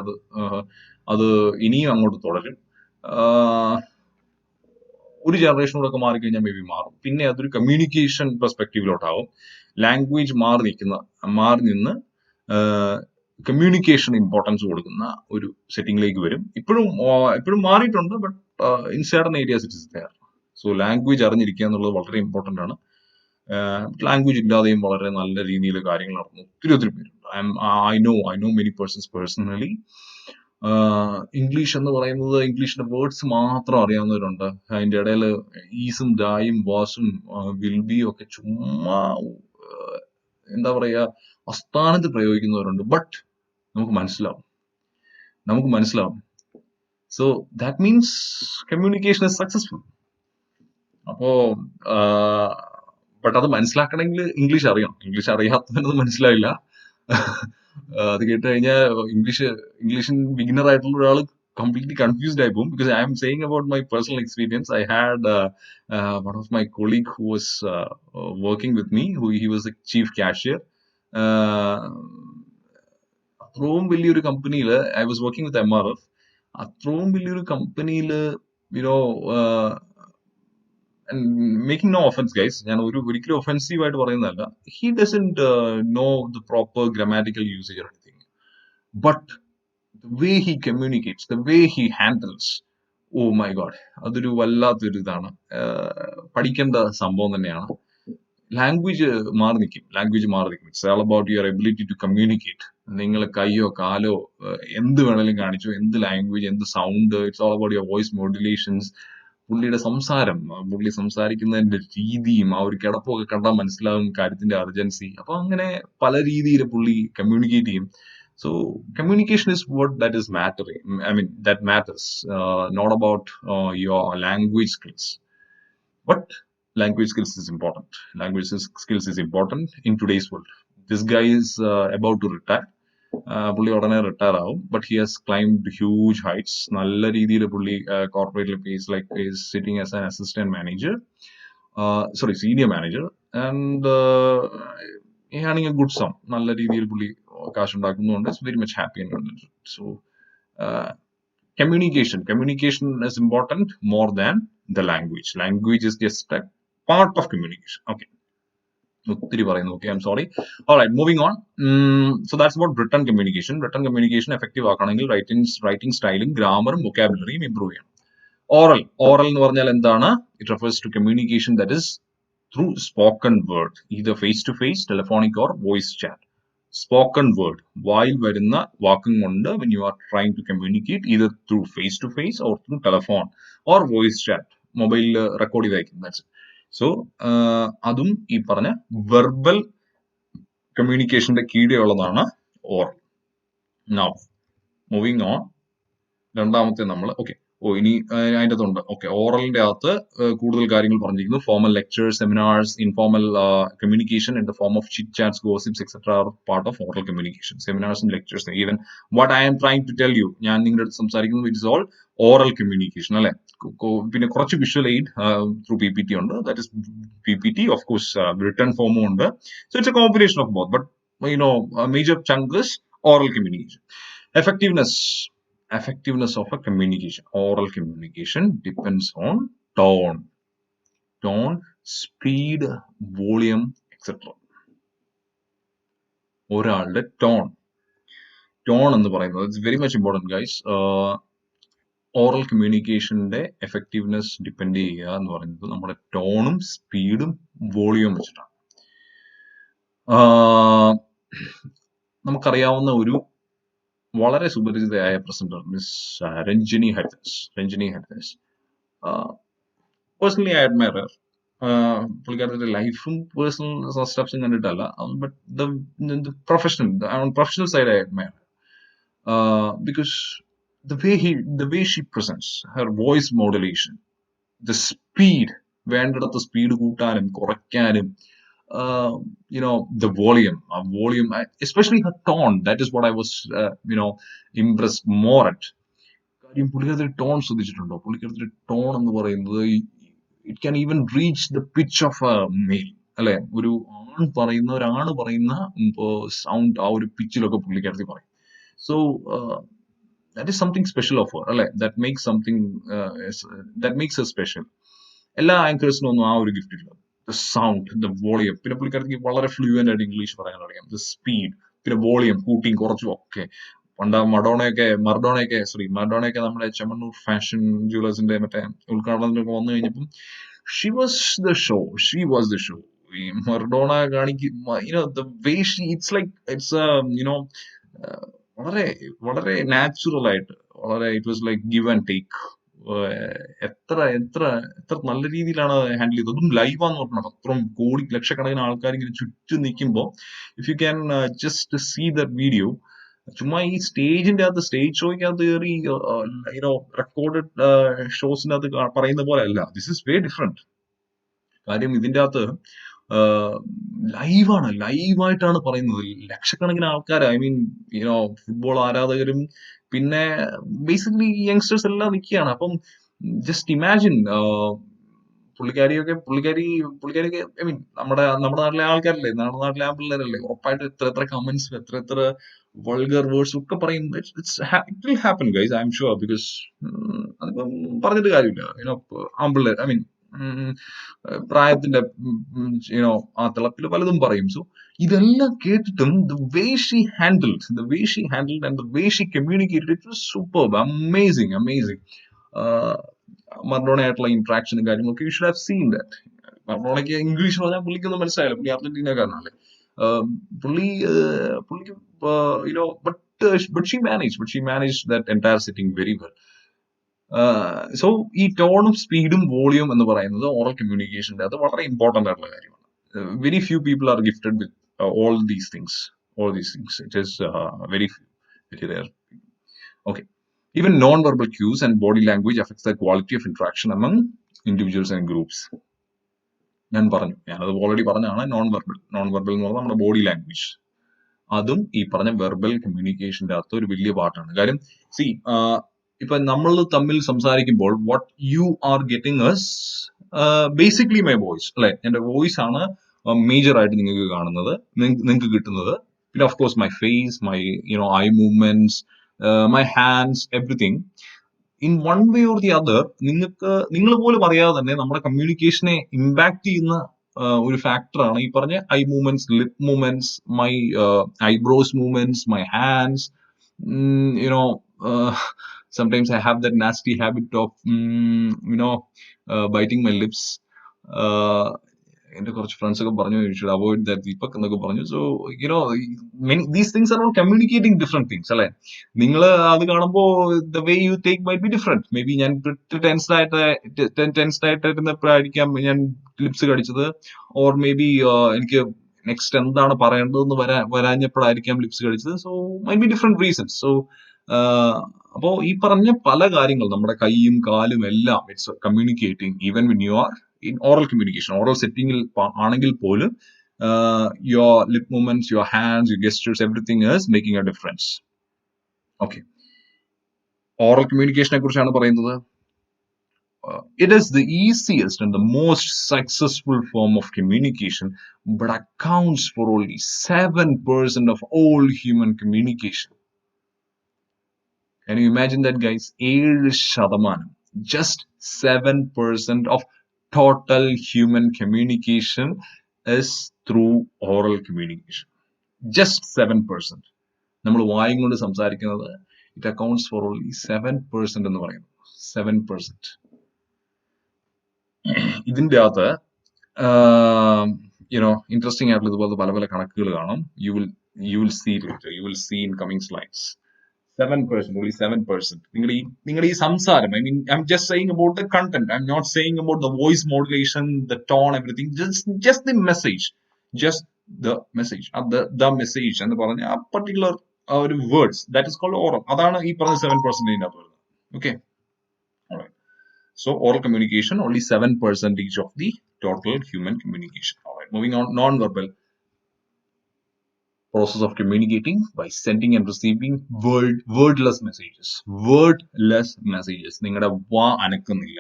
അത് ഇനിയും അങ്ങോട്ട് തുടരും. ഒരു ജനറേഷനോടൊക്കെ മാറിക്കഴിഞ്ഞാൽ മേ ബി മാറും. പിന്നെ അതൊരു കമ്മ്യൂണിക്കേഷൻ പെർസ്പെക്റ്റീവിലോട്ടാവും. ലാംഗ്വേജ് മാറി നിന്ന് കമ്മ്യൂണിക്കേഷൻ ഇമ്പോർട്ടൻസ് കൊടുക്കുന്ന ഒരു സെറ്റിംഗിലേക്ക് വരും. ഇപ്പോഴും മാറിയിട്ടുണ്ട്, but in certain areas it is there. So language അറിഞ്ഞിരിക്കുക എന്നുള്ളത് വളരെ ഇമ്പോർട്ടന്റ് ആണ്. ലാംഗ്വേജ് ഇല്ലാതെയും വളരെ നല്ല രീതിയിൽ കാര്യങ്ങൾ നടന്നു ഒത്തിരി പേരുണ്ട്. I know many persons personally. English എന്ന് പറയുന്നത് ഇംഗ്ലീഷിന്റെ വേർഡ്സ് മാത്രം അറിയാവുന്നവരുണ്ട്. അതിന്റെ ഇടയിൽ ഈസും ഡായും വാസും വിൽ ബിയും ഒക്കെ ചുമ്മാ എന്താ പറയാ അസ്ഥാനത്ത് പ്രയോഗിക്കുന്നവരുണ്ട്. ബട്ട് നമുക്ക് മനസ്സിലാവും. So that means communication is successful. അപ്പോ ബട്ട് അത് മനസ്സിലാക്കണമെങ്കിൽ ഇംഗ്ലീഷ് അറിയണം. ഇംഗ്ലീഷ് അറിയാത്തവനത് മനസ്സിലാവില്ല. അത് കേട്ട് കഴിഞ്ഞാൽ ഇംഗ്ലീഷിൻ ബിഗിനർ ആയിട്ടുള്ള ഒരാൾ completely confused ആയി പോകും. Because I am saying about my personal experience. I had one of my colleague who was working with me, he was a chief cashier. അത്രയും വലിയൊരു കമ്പനിയിൽ I was working with MRF. അത്രയും വലിയൊരു കമ്പനിയിൽ and making no offense, guys, ഞാൻ ഒരിക്കലും offensive ആയിട്ട് പറയുന്നതല്ല. He doesn't know the proper grammatical usage or anything, but the way he communicates, the way he handles, oh my god, അതൊരു വല്ലാത്തൊരു ഇതാണ്. പഠിക്കേണ്ട സംഭവം തന്നെയാണ്. ലാംഗ്വേജ് മാറി നിൽക്കും. It's all about your ability to communicate. നിങ്ങൾ കൈയോ കാലോ എന്ത് വേണമെങ്കിലും കാണിച്ചോ, എന്ത് ലാംഗ്വേജ്, എന്ത് sound, it's all about your voice modulations. പുള്ളിയുടെ സംസാരം, പുള്ളി സംസാരിക്കുന്നതിന്റെ രീതിയും ആ ഒരു കിടപ്പൊക്കെ കണ്ടാൽ മനസ്സിലാവും കാര്യത്തിന്റെ അർജൻസി. അപ്പൊ അങ്ങനെ പല രീതിയിൽ പുള്ളി കമ്മ്യൂണിക്കേറ്റ് ചെയ്യും. So communication is what that is mattering. That matters, not about your language skills. But language skills is important. Skills is important in today's world. This guy is about to retire. പുള്ളി ഉടനെ retire ആവും. But he has climbed huge heights. നല്ല രീതിയിൽ പുള്ളി കോർപ്പറേറ്റിൽ is sitting as an assistant manager, senior manager, and earning a good sum. നല്ല രീതിയിൽ പുള്ളി കാശ് ഉണ്ടാക്കുന്നുണ്ട്. It's very much happy and so communication is important more than the language is just a part of communication. Okay, I'm sorry. All right, moving on. So that's about written communication. Effective ആക്കണമെങ്കിൽ writing styling, grammar, vocabulary improve ചെയ്യണം. oral എന്ന് പറഞ്ഞാൽ എന്താണ്? It refers to communication that is through spoken word, either face to face, telephonic or voice chat. Spoken word, വായിൽ വരുന്ന വാക്കും കൊണ്ട് when you are trying to communicate either through face to face or through telephone or voice chat. മൊബൈലിൽ record ചെയ്ത് അയക്കും. That's so അതും ഈ പറഞ്ഞ വെർബൽ കമ്മ്യൂണിക്കേഷന്റെ കീഴെയുള്ളതാണ് ഓറൽ. Now moving on. രണ്ടാമത്തെ നമ്മൾ ഇനി അതിൻ്റെ അകത്തുണ്ട്. ഓറലിന്റെ അകത്ത് കൂടുതൽ കാര്യങ്ങൾ പറഞ്ഞിരിക്കുന്നു. Formal lectures, seminars, informal communication in the form of chit chats, gossips etcetera are part of oral communication. സെമിനാർസും ലെക്ചേഴ്സും, even what I am trying to tell you, ഞാൻ നിങ്ങളുടെ അടുത്ത് സംസാരിക്കുന്നത്, it is all oral communication അല്ലെ. പിന്നെ കുറച്ച് visual aid through PPT ഉണ്ട്. That is PPT, of course written ഫോമും ഉണ്ട്. So it's a combination of both, but major chunk is oral communication. Effectiveness of a communication, oral communication depends on tone, speed, volume, etc. ഒരാളുടെ tone എന്ന് പറയുന്നത് it's very much important guys. Oral കമ്മ്യൂണിക്കേഷന്റെ effectiveness depend ചെയ്യുക എന്ന് പറയുന്നത് നമ്മുടെ ടോണും സ്പീഡും volume വെച്ചിട്ടാണ്. നമുക്കറിയാവുന്ന ഒരു വളരെ സുപരിചിതയായ presenter miss Ranjini Haridas. Personally I admire her. പുള്ളിക്കാരത്തിന്റെ ലൈഫും പേഴ്സണൽ സ്റ്റഫ്സും കണ്ടിട്ടല്ല, but the professional side I admire because the way she presents, her voice modulation, the speed, വേണ്ടിടത്ത് സ്പീഡ് കൂട്ടാനും കുറയ്ക്കാനും, the volume, especially her tone, that is what I was impressed more at. കാര്യം പുള്ളിക്കാരത്തിന്റെ tone ശ്രദ്ധിച്ചിട്ടുണ്ടോ? പുള്ളിക്കാരത്തിന്റെ tone എന്ന് പറയുന്നത് it can even reach the pitch of a male അല്ലെ. ഒരാണ് പറയുന്ന സൗണ്ട് ആ ഒരു പിച്ചിലൊക്കെ പുള്ളിക്കാരത്തി പറയും. So that is something special of her അല്ലെ. that makes her special. എല്ലാ ആങ്കേഴ്സിനും ഒന്നും ആ ഒരു ഗിഫ്റ്റ് ഇല്ല. ദ സൗണ്ട്, ദ വോളിയം, പിന്നെ പുള്ളിക്കാർക്ക് വളരെ ഫ്ലൂവന്റ് ആയിട്ട് ഇംഗ്ലീഷ് പറയാൻ അറിയാം. ദ സ്പീഡ്, പിന്നെ വോളിയം കൂട്ടിയും കുറച്ചും ഒക്കെ. പണ്ട് മറഡോണയൊക്കെ നമ്മുടെ ചെമ്മണ്ണൂർ ഫാഷൻ ജുവലേഴ്സിന്റെ മറ്റേ ഉദ്ഘാടനത്തിനൊക്കെ വന്നു കഴിഞ്ഞപ്പം ഷി വാസ് ദ ഷോ. ഈ മറഡോണ വളരെ വളരെ നാച്ചുറൽ ആയിട്ട്, വളരെ it was like give and take. എത്ര നല്ല രീതിയിലാണ് ഹാൻഡിൽ ചെയ്തത്. അതും ലൈവാന്ന് പറഞ്ഞാൽ അത്രയും ലക്ഷക്കണക്കിന് ആൾക്കാർ ഇങ്ങനെ ചുറ്റും നിൽക്കുമ്പോൾ if you can just see that video, ചുമ്മാ ഈ സ്റ്റേജ് ഷോയ്ക്കകത്ത് കയറി റെക്കോർഡഡ് ഷോസിനകത്ത് പറയുന്ന പോലെ അല്ല. This is very different. കാര്യം ഇതിൻ്റെ അകത്ത് ലൈവായിട്ടാണ് പറയുന്നത്. ലക്ഷക്കണക്കിന് ആൾക്കാർ, ഫുട്ബോൾ ആരാധകരും പിന്നെ ബേസിക്കലി യങ്സ്റ്റേഴ്സ് എല്ലാം നിൽക്കുകയാണ്. അപ്പം ജസ്റ്റ് ഇമാജിൻ പുള്ളിക്കാരിയൊക്കെ നമ്മുടെ നാട്ടിലെ ആൾക്കാരല്ലേ, നമ്മുടെ നാട്ടിലെ ആ പിള്ളേരല്ലേ, ഉറപ്പായിട്ട് എത്ര കമന്റ്സ്, എത്ര വൾഗർ വേർഡ്സ് ഒക്കെ പറയും. It will happen guys, I am sure. Because അതിപ്പം പറഞ്ഞിട്ട് കാര്യമില്ല. ആമ്പിള്ളേർ പ്രായത്തിന്റെ ആ തിളപ്പിൽ പലതും പറയും. സോ ഇതെല്ലാം കേട്ടിട്ടും the way she handled and the way she communicated, it was superb, amazing. മറഡോണയായിട്ടുള്ള ഇന്ററാക്ഷനും കാര്യങ്ങളൊക്കെ you should have seen that. മറഡോണയ്ക്ക് ഇംഗ്ലീഷ് പറഞ്ഞാൽ പുള്ളിക്കൊന്നും മനസ്സിലായില്ല. പുള്ളി അർജന്റീനക്കാരനല്ലേ. പുള്ളിക്ക് but she managed that entire setting very well. So ഈ ടോണും സ്പീഡും വോളിയം എന്ന് പറയുന്നത് ഓറൽ കമ്മ്യൂണിക്കേഷന്റെ അത് വളരെ ഇമ്പോർട്ടന്റ് ആയിട്ടുള്ള കാര്യമാണ്. Very few people are gifted with all these things. It is very rare. Okay. Even non-verbal cues and body language affects the quality of interaction among individuals and groups. ഞാനത് already പറഞ്ഞാണ്. Non verbal എന്ന് പറഞ്ഞാൽ നമ്മുടെ body language, അതും ഈ പറഞ്ഞ verbal കമ്മ്യൂണിക്കേഷന്റെ അകത്ത് ഒരു വലിയ പാർട്ടാണ്. കാര്യം ഇപ്പൊ നമ്മൾ തമ്മിൽ സംസാരിക്കുമ്പോൾ what you are getting as basically my voice അല്ലെ. എന്റെ വോയിസ് ആണ് മേജർ ആയിട്ട് നിങ്ങൾക്ക് കിട്ടുന്നത്. പിന്നെ of course my face, my eye movements, my hands, everything. In one way or the other നിങ്ങൾ പോലും അറിയാതെ തന്നെ നമ്മുടെ കമ്മ്യൂണിക്കേഷനെ ഇമ്പാക്ട് ചെയ്യുന്ന ഒരു ഫാക്ടറാണ് ഈ പറഞ്ഞ I movements, lip movements, my eyebrows movements, my hands. Sometimes I have that nasty habit of biting my lips. എന്റെ കുറച്ച് ഫ്രണ്ട്സ് ഒക്കെ പറഞ്ഞു you should avoid that Deepak എന്നൊക്കെ പറഞ്ഞു. So many these things are all communicating different things അല്ലെ. നിങ്ങൾ അത് കാണുമ്പോൾ the way you take might be different. Maybe ഞാൻ ടെൻസ്ഡ് ആയിട്ടിരുന്നപ്പോഴായിരിക്കാം ഞാൻ ലിപ്സ് കടിച്ചത്, or maybe എനിക്ക് നെക്സ്റ്റ് എന്താണ് പറയേണ്ടതെന്ന് വരാഞ്ഞപ്പോഴായിരിക്കാം ലിപ്സ് കടിച്ചത്. So might be different reasons. So അപ്പോ ഈ പറഞ്ഞ പല കാര്യങ്ങൾ നമ്മുടെ കൈയും കാലും എല്ലാം it's communicating even when you are in oral communication, oral setting ആണെങ്കിൽ പോലും your lip movements, your hands, your gestures, everything is making a difference. Okay. Oral communication കുറിച്ചാണ് പറയുന്നത്. It is the easiest and the most successful form of communication, but accounts for only 7% of all human communication. Can you imagine that, guys? 7%. Just 7% of total human communication is through oral communication. Just 7%. നമ്മൾ വായും കൊണ്ട് സംസാരിക്കുന്നത് it accounts for only 7% എന്ന് പറയുന്നു. 7%. ഇതിന്റെ അകത്ത് interesting ആയിട്ടുള്ള ഇതുപോലെ പല പല കണക്കുകൾ കാണും. You will see later. You will see in coming slides. 7%, only 7%. നിങ്ങളുടെ ഈ സംസാരം, I mean, I'm just saying about the content. I'm not saying about the voice modulation, the tone, everything. Just the message. Just the message. The message എന്ന് പറഞ്ഞ ആ particular ഒരു words. That is called oral. അതാണ് ഈ പറഞ്ഞ 7% വരുന്നത്. Okay. Alright. So oral communication, only 7% of the total human communication. Alright. Moving on, non-verbal process of communicating by sending and receiving wordless messages. Wordless messages. നിങ്ങളുടെ വാ അനക്കുന്നില്ല.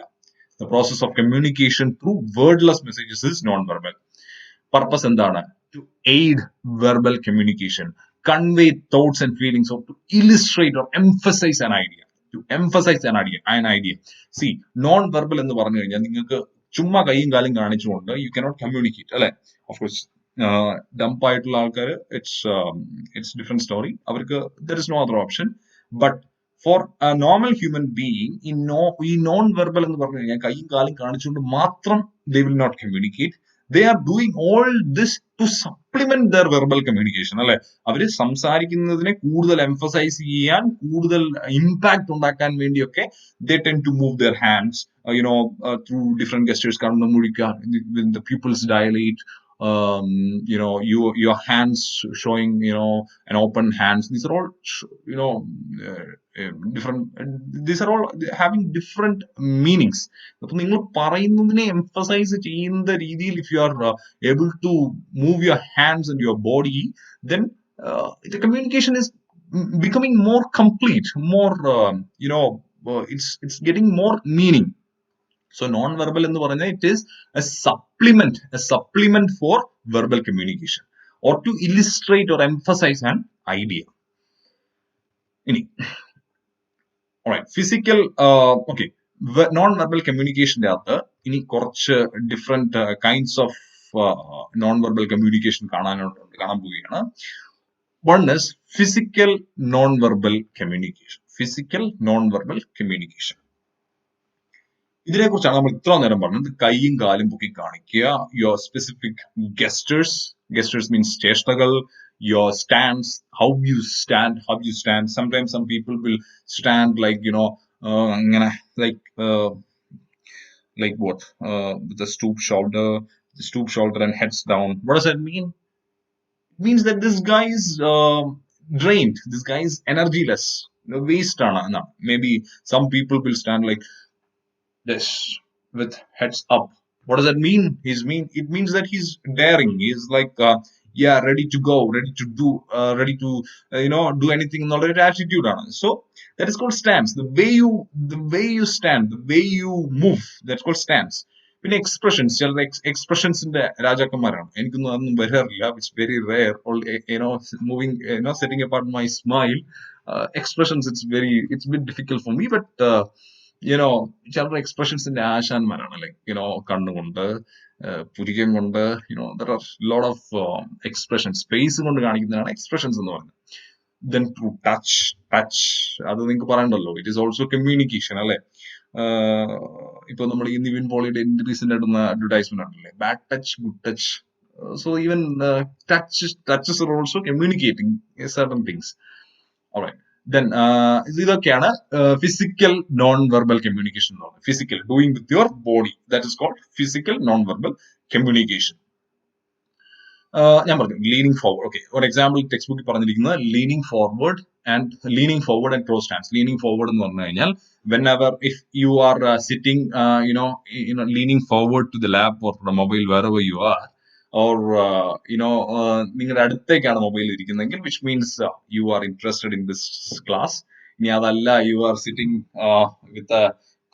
The process of communication through wordless messages is non-verbal. Purpose എന്താണ്? To aid verbal communication, convey thoughts and feelings, or to illustrate or emphasize an idea. To emphasize an idea. See, non-verbal എന്ന് പറഞ്ഞു കഴിഞ്ഞാൽ നിങ്ങൾക്ക് ചുമ്മാ കൈയും കാലും കാണിച്ചുകൊണ്ട് you cannot communicate, അല്ലെ? Of course, ഡംപ് ആയിട്ടുള്ള ആൾക്കാർ ഇറ്റ്സ് ഡിഫറെന്റ് സ്റ്റോറി. അവർക്ക് there is no other option. But for a normal human being ഈ നോൺ വെർബൽ എന്ന് പറഞ്ഞു കഴിഞ്ഞാൽ കൈയും കാലും കാണിച്ചുകൊണ്ട് മാത്രം they will not communicate. They are doing all this to supplement their verbal communication, അല്ലെ? അവര് സംസാരിക്കുന്നതിനെ കൂടുതൽ എംഫസൈസ് ചെയ്യാൻ, കൂടുതൽ ഇമ്പാക്ട് ഉണ്ടാക്കാൻ വേണ്ടിയൊക്കെ they tend to move their hands, through different gestures. കണ്ണു മുഴിക്കുക, the pupils dilate, your hands showing, an open hands. These are all, different. These are all having different meanings. അപ്പൊ നിങ്ങൾ പറയുന്നതിനെ എംഫസൈസ് ചെയ്യുന്ന രീതിയിൽ if you are able to move your hands and your body, then the communication is becoming more complete, more it's getting more meaning. So non-verbal എന്ന് പറഞ്ഞാൽ it is a supplement for verbal communication or to illustrate or emphasize an idea. Alright, physical, okay, non-verbal communication അകത്ത് ഇനി കുറച്ച് different kinds of non-verbal communication കാണാൻ പോവുകയാണ്. One is physical non-verbal communication. Physical non-verbal communication. ഇതിനെ കുറിച്ചാണ് നമ്മൾ ഇത്ര നേരം പറഞ്ഞത്. കൈയും കാലും പൊക്കി കാണിക്കുക, യുവർ സ്പെസിഫിക് ഗസ്റ്റേഴ്സ് മീൻസ് ചേഷ്ടകൾ, your stands, how you stand. Sometimes some people will stand like, അങ്ങനെ like what, with the stoop shoulder and heads down. What does that mean? It means that this guy is drained, this guy is energyless, waste ആണ്. Maybe some people will stand like this with heads up. What does that mean? It means that he's daring. He's like, ready to go, ready to do, ready to do anything in order attitude. So that is called stance. The way you stand, the way you move, that's called stance. പിന്നെ expressions, ചില എക്സ്പ്രഷൻസിന്റെ രാജാക്കന്മാരാണ്. എനിക്കൊന്നും അതൊന്നും വരാറില്ല. It's very rare. Moving, setting apart my smile. Expressions, it's a bit difficult for me, but ചിലരുടെ എക്സ്പ്രഷൻസിന്റെ ആശാന്മാരാണ്. Like കണ്ണുകൊണ്ട്, പുരികം കൊണ്ട്, there are lot of expressions. Space കൊണ്ട് കാണിക്കുന്നതാണ് എക്സ്പ്രഷൻസ് എന്ന് പറയുന്നത്. Then through touch, അത് നിങ്ങൾക്ക് പറയണ്ടല്ലോ, it is also communication, അല്ലെ? ഇപ്പൊ നമ്മൾ ഈ നിവിൻ പോളിയുടെ റീസെന്റ് ആയിട്ടുള്ള അഡ്വർടൈസ്മെന്റ് ഉണ്ടല്ലേ, bad touch good touch. So even touches are also communicating certain things. All right. Then ഇതൊക്കെയാണ് physical non-verbal communication എന്ന് പറയുന്നത്. Physical, doing with your body. That is called physical non-verbal communication. ഞാൻ പറഞ്ഞു leaning forward. Okay, ഒരു example text ബുക്കിൽ പറഞ്ഞിരിക്കുന്നത് leaning forward and cross stance. Leaning forward എന്ന് പറഞ്ഞു കഴിഞ്ഞാൽ whenever if you are sitting leaning forward to the lap or the mobile wherever you are, or നിങ്ങളുടെ അടുത്തേക്കാണ് mobile ഇരിക്കുന്നതെങ്കിൽ which means you are interested in this class. ഇനി അതല്ല, you are sitting with a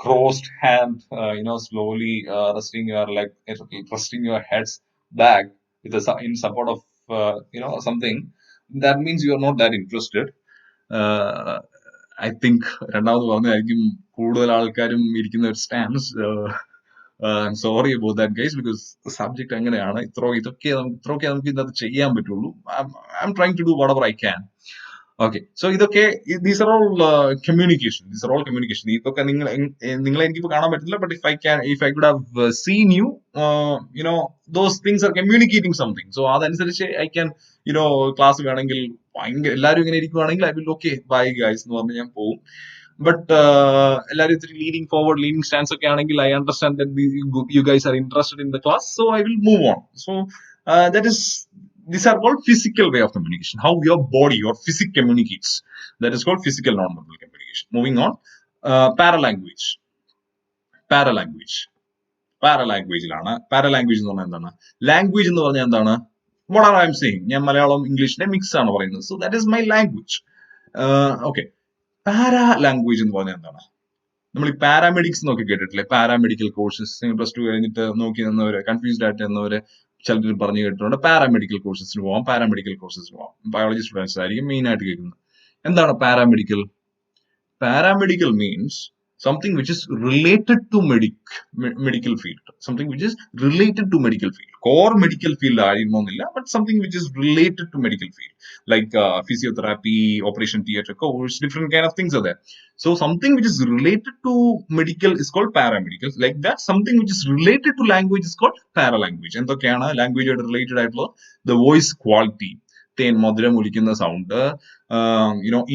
crossed hand, slowly resting your leg, resting your heads back with in support of something, that means you are not that interested. I think രണ്ടാമത് പറഞ്ഞായിരിക്കും കൂടുതൽ ആൾക്കാരും ഇരിക്കുന്ന ഒരു stance. I'm sorry about that, guys, because the subject അങ്ങനെയാണ്. ഇത്രയൊക്കെ നമുക്ക് ഇന്നത് ചെയ്യാൻ പറ്റുള്ളൂ. I'm trying to do whatever I can. Okay, so ഇതൊക്കെ these are all communication. These are all communication. ഇതൊക്കെ നിങ്ങളെ എനിക്കിപ്പോ കാണാൻ പറ്റില്ല, but if I could have seen you, those things are communicating something. So അതനുസരിച്ച് I can, ക്ലാസ് വേണമെങ്കിൽ ഭയങ്കര എല്ലാവരും ഇങ്ങനെ ഇരിക്കുവാണെങ്കിൽ I will okay bye guys എന്ന് പറഞ്ഞ് ഞാൻ പോകും. But എല്ലാവരും ഇത്തിരി leaning forward, leaning stance ഒക്കെ ആണെങ്കിൽ I understand that you guys are interested in the class, so I will move on. So these are called physical way of communication. How your body, your physics communicates. That is called physical non-verbal communication. Moving on, paralanguage. പാരലാംഗ്വേജിലാണ്. Paralanguage എന്ന് പറഞ്ഞാൽ എന്താണ്? Language എന്ന് പറഞ്ഞാൽ എന്താണ്? What are I saying? ഞാൻ Malayalam ഇംഗ്ലീഷിന്റെ mix ആണ് പറയുന്നത്. So that is my language. Okay. പാരാലാംഗ്വേജ് എന്ന് പറഞ്ഞാൽ എന്താണ്? നമ്മൾ ഈ പാരാമെഡിക്സ് എന്നൊക്കെ കേട്ടിട്ടില്ലേ? Paramedical courses. നിങ്ങൾ പ്ലസ് ടു കഴിഞ്ഞിട്ട് നോക്കി നിന്നവര്, കൺഫ്യൂസ്ഡ് ആയിട്ട് നിന്നവര് ചിലർ പറഞ്ഞു കേട്ടിട്ടുണ്ട് പാരാമെഡിക്കൽ കോഴ്സസിന് പോവാം, പാരാമെഡിക്കൽ കോഴ്സസിന് പോവാം. ബയോളജി സ്റ്റുഡൻസ് ആയിരിക്കും മെയിൻ ആയിട്ട് കേൾക്കുന്നത്. എന്താണ് paramedical? Paramedical means something which is related to medical field. Something which is related to medical field. Core medical field ആയിരുന്നില്ല, but something which is related to medical field. Like physiotherapy, operation theatre course, different kind of things are there. So something which is related to medical is called paramedical. Like that, something which is related to language is called paralanguage. എന്തൊക്കെയാണ് language ആയിട്ട് related ആയിട്ടുള്ള? The voice quality, തേൻ മധുരം ഒലിക്കുന്ന sound,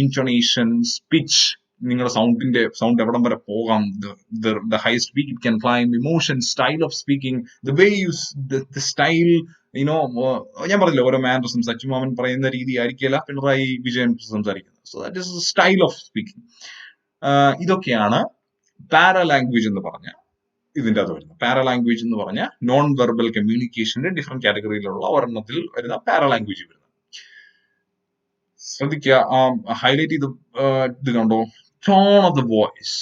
ഇൻറ്റോണേഷൻസ്, pitch, നിങ്ങളുടെ sound എവിടം വരെ പോകാം, the high speed it can climb, emotion, style of speaking, the way you the style, ഞാൻ പറഞ്ഞില്ല ഓരോ മാനറിസം സച്ചിമാമൻ പറയുന്ന രീതി ആയിരിക്കില്ല പിണറായി വിജയൻ സംസാരിക്കുന്നത്. So that is style of speaking. ഇതൊക്കെയാണ് പാരാലാംഗ്വേജ് എന്ന് പറഞ്ഞ ഇതിന്റെ അത് വരുന്നത്. പാരാലാംഗ്വേജ് എന്ന് പറഞ്ഞ നോൺ വെർബൽ കമ്മ്യൂണിക്കേഷന്റെ ഡിഫറെന്റ് കാറ്റഗറിയിലുള്ള ഒരെണ്ണത്തിൽ വരുന്ന പാരാലാംഗ്വേജ് വരുന്നത്. ശ്രദ്ധിക്കുക, ഹൈലൈറ്റ് ചെയ്ത് ഇത് കണ്ടോ? Tone of the voice.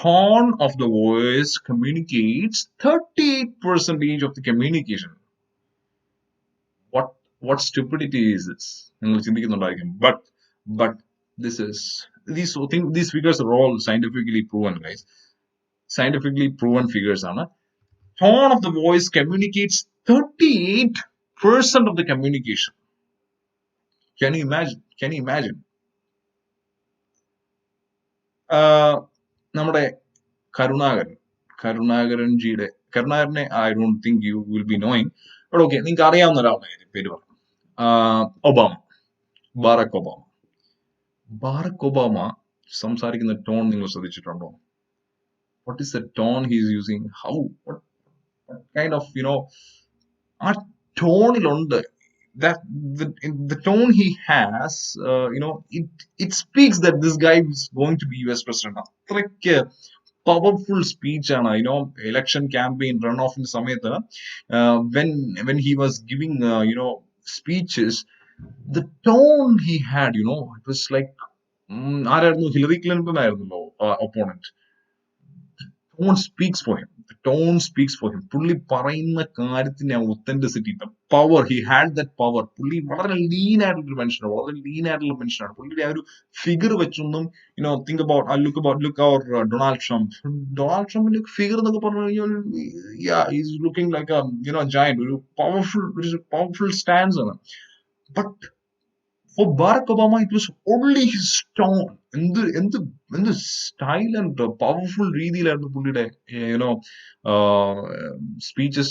Tone of the voice communicates 38% of the communication. What stupidity is this? നിങ്ങൾ ചിന്തിക്കുന്നുണ്ടായിരിക്കും. But these figures are all scientifically proven, guys. Scientifically proven figures ആണ്. Tone of the voice communicates 38% of the communication. Can you imagine? നമ്മുടെ കരുണാകരനെ I don't think you will be knowing, but okay, നിങ്ങൾക്ക് അറിയാവുന്ന ഒരാളുടെ പേര് പറഞ്ഞു. Barack Obama സംസാരിക്കുന്ന tone നിങ്ങൾ ശ്രദ്ധിച്ചിട്ടുണ്ടോ? What is the tone he is using? what kind of, ആ ടോണിലുണ്ട് that the tone he has, it speaks that this guy is going to be US president. അത്രയ്ക്ക് പവർഫുൾ സ്പീച്ച് ആണ്. Election campaign run ഓഫിന്റെ സമയത്ത് when he was giving speeches, the tone he had, it was like ആരായിരുന്നു? Hillary Clinton ആയിരുന്നല്ലോ opponent. Tone speaks for him. The tone speaks for him. പുള്ളി പറയുന്ന കാര്യത്തിന്റെ authenticity, the power, he had that power. പുള്ളി വളരെ lean ആയിട്ടുള്ള മനുഷ്യനാണ്. പുള്ളിയുടെ ആ ഒരു ഫിഗർ വെച്ചൊന്നും, think about, look our Donald Trump. Donald Trumpന്റെ ഫിഗർ എന്നൊക്കെ പറഞ്ഞു കഴിഞ്ഞാൽ, he's looking like a giant. ഒരു പവർഫുൾ സ്റ്റാൻസ് ആണ്. But For Barack Obama, it was only his tone. എന്ത് style and powerful രീതിയിലായിരുന്നു പുള്ളിയുടെ speeches.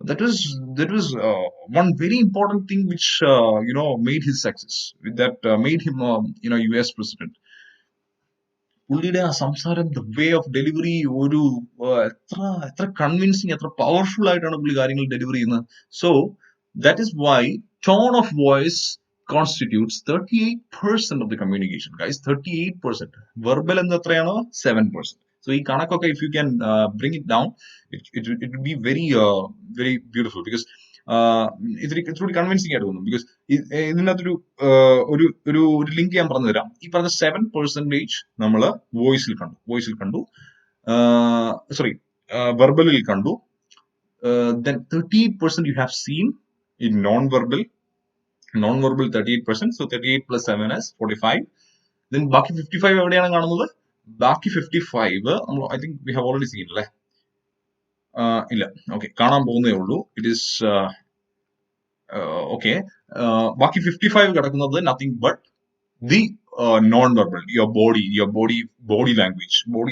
That was one very important thing which made his success. That made him US president. പുള്ളിയുടെ ആ സംസാരം, the way of delivery, ഒരു എത്ര എത്ര convincing, എത്ര പവർഫുൾ ആയിട്ടാണ് പുള്ളി കാര്യങ്ങൾ ഡെലിവറി ചെയ്യുന്നത്. So that is why tone of voice constitutes 38% of the communication, guys. 38%. Verbal എന്ന് എത്രയാണോ? 7%. So ഈ കണക്കൊക്കെ, if you can bring it down, it will be very beautiful, because ഇത്തിരി കൺവിൻസിങ് ആയിട്ട് തോന്നും. ബിക്കോസ് ഇതിനകത്തൊരു ഒരു ലിങ്ക് ഞാൻ പറഞ്ഞു തരാം. ഈ പറഞ്ഞ 7% നമ്മൾ വോയിസിൽ കണ്ടു, സോറി വെർബലിൽ കണ്ടു. Then 38% you have seen in non-verbal 38%. So 38 plus 7 is 45. Then ബാക്കി 55 എവിടെയാണ് കാണുന്നത്? ബാക്കി 55 I think we have already seen അല്ലേ? ഇല്ല, ഓക്കെ, കാണാൻ പോകുന്നേ ഉള്ളൂ. It is okay. ബാക്കി 55 കിടക്കുന്നത് nothing but the non-verbal, your body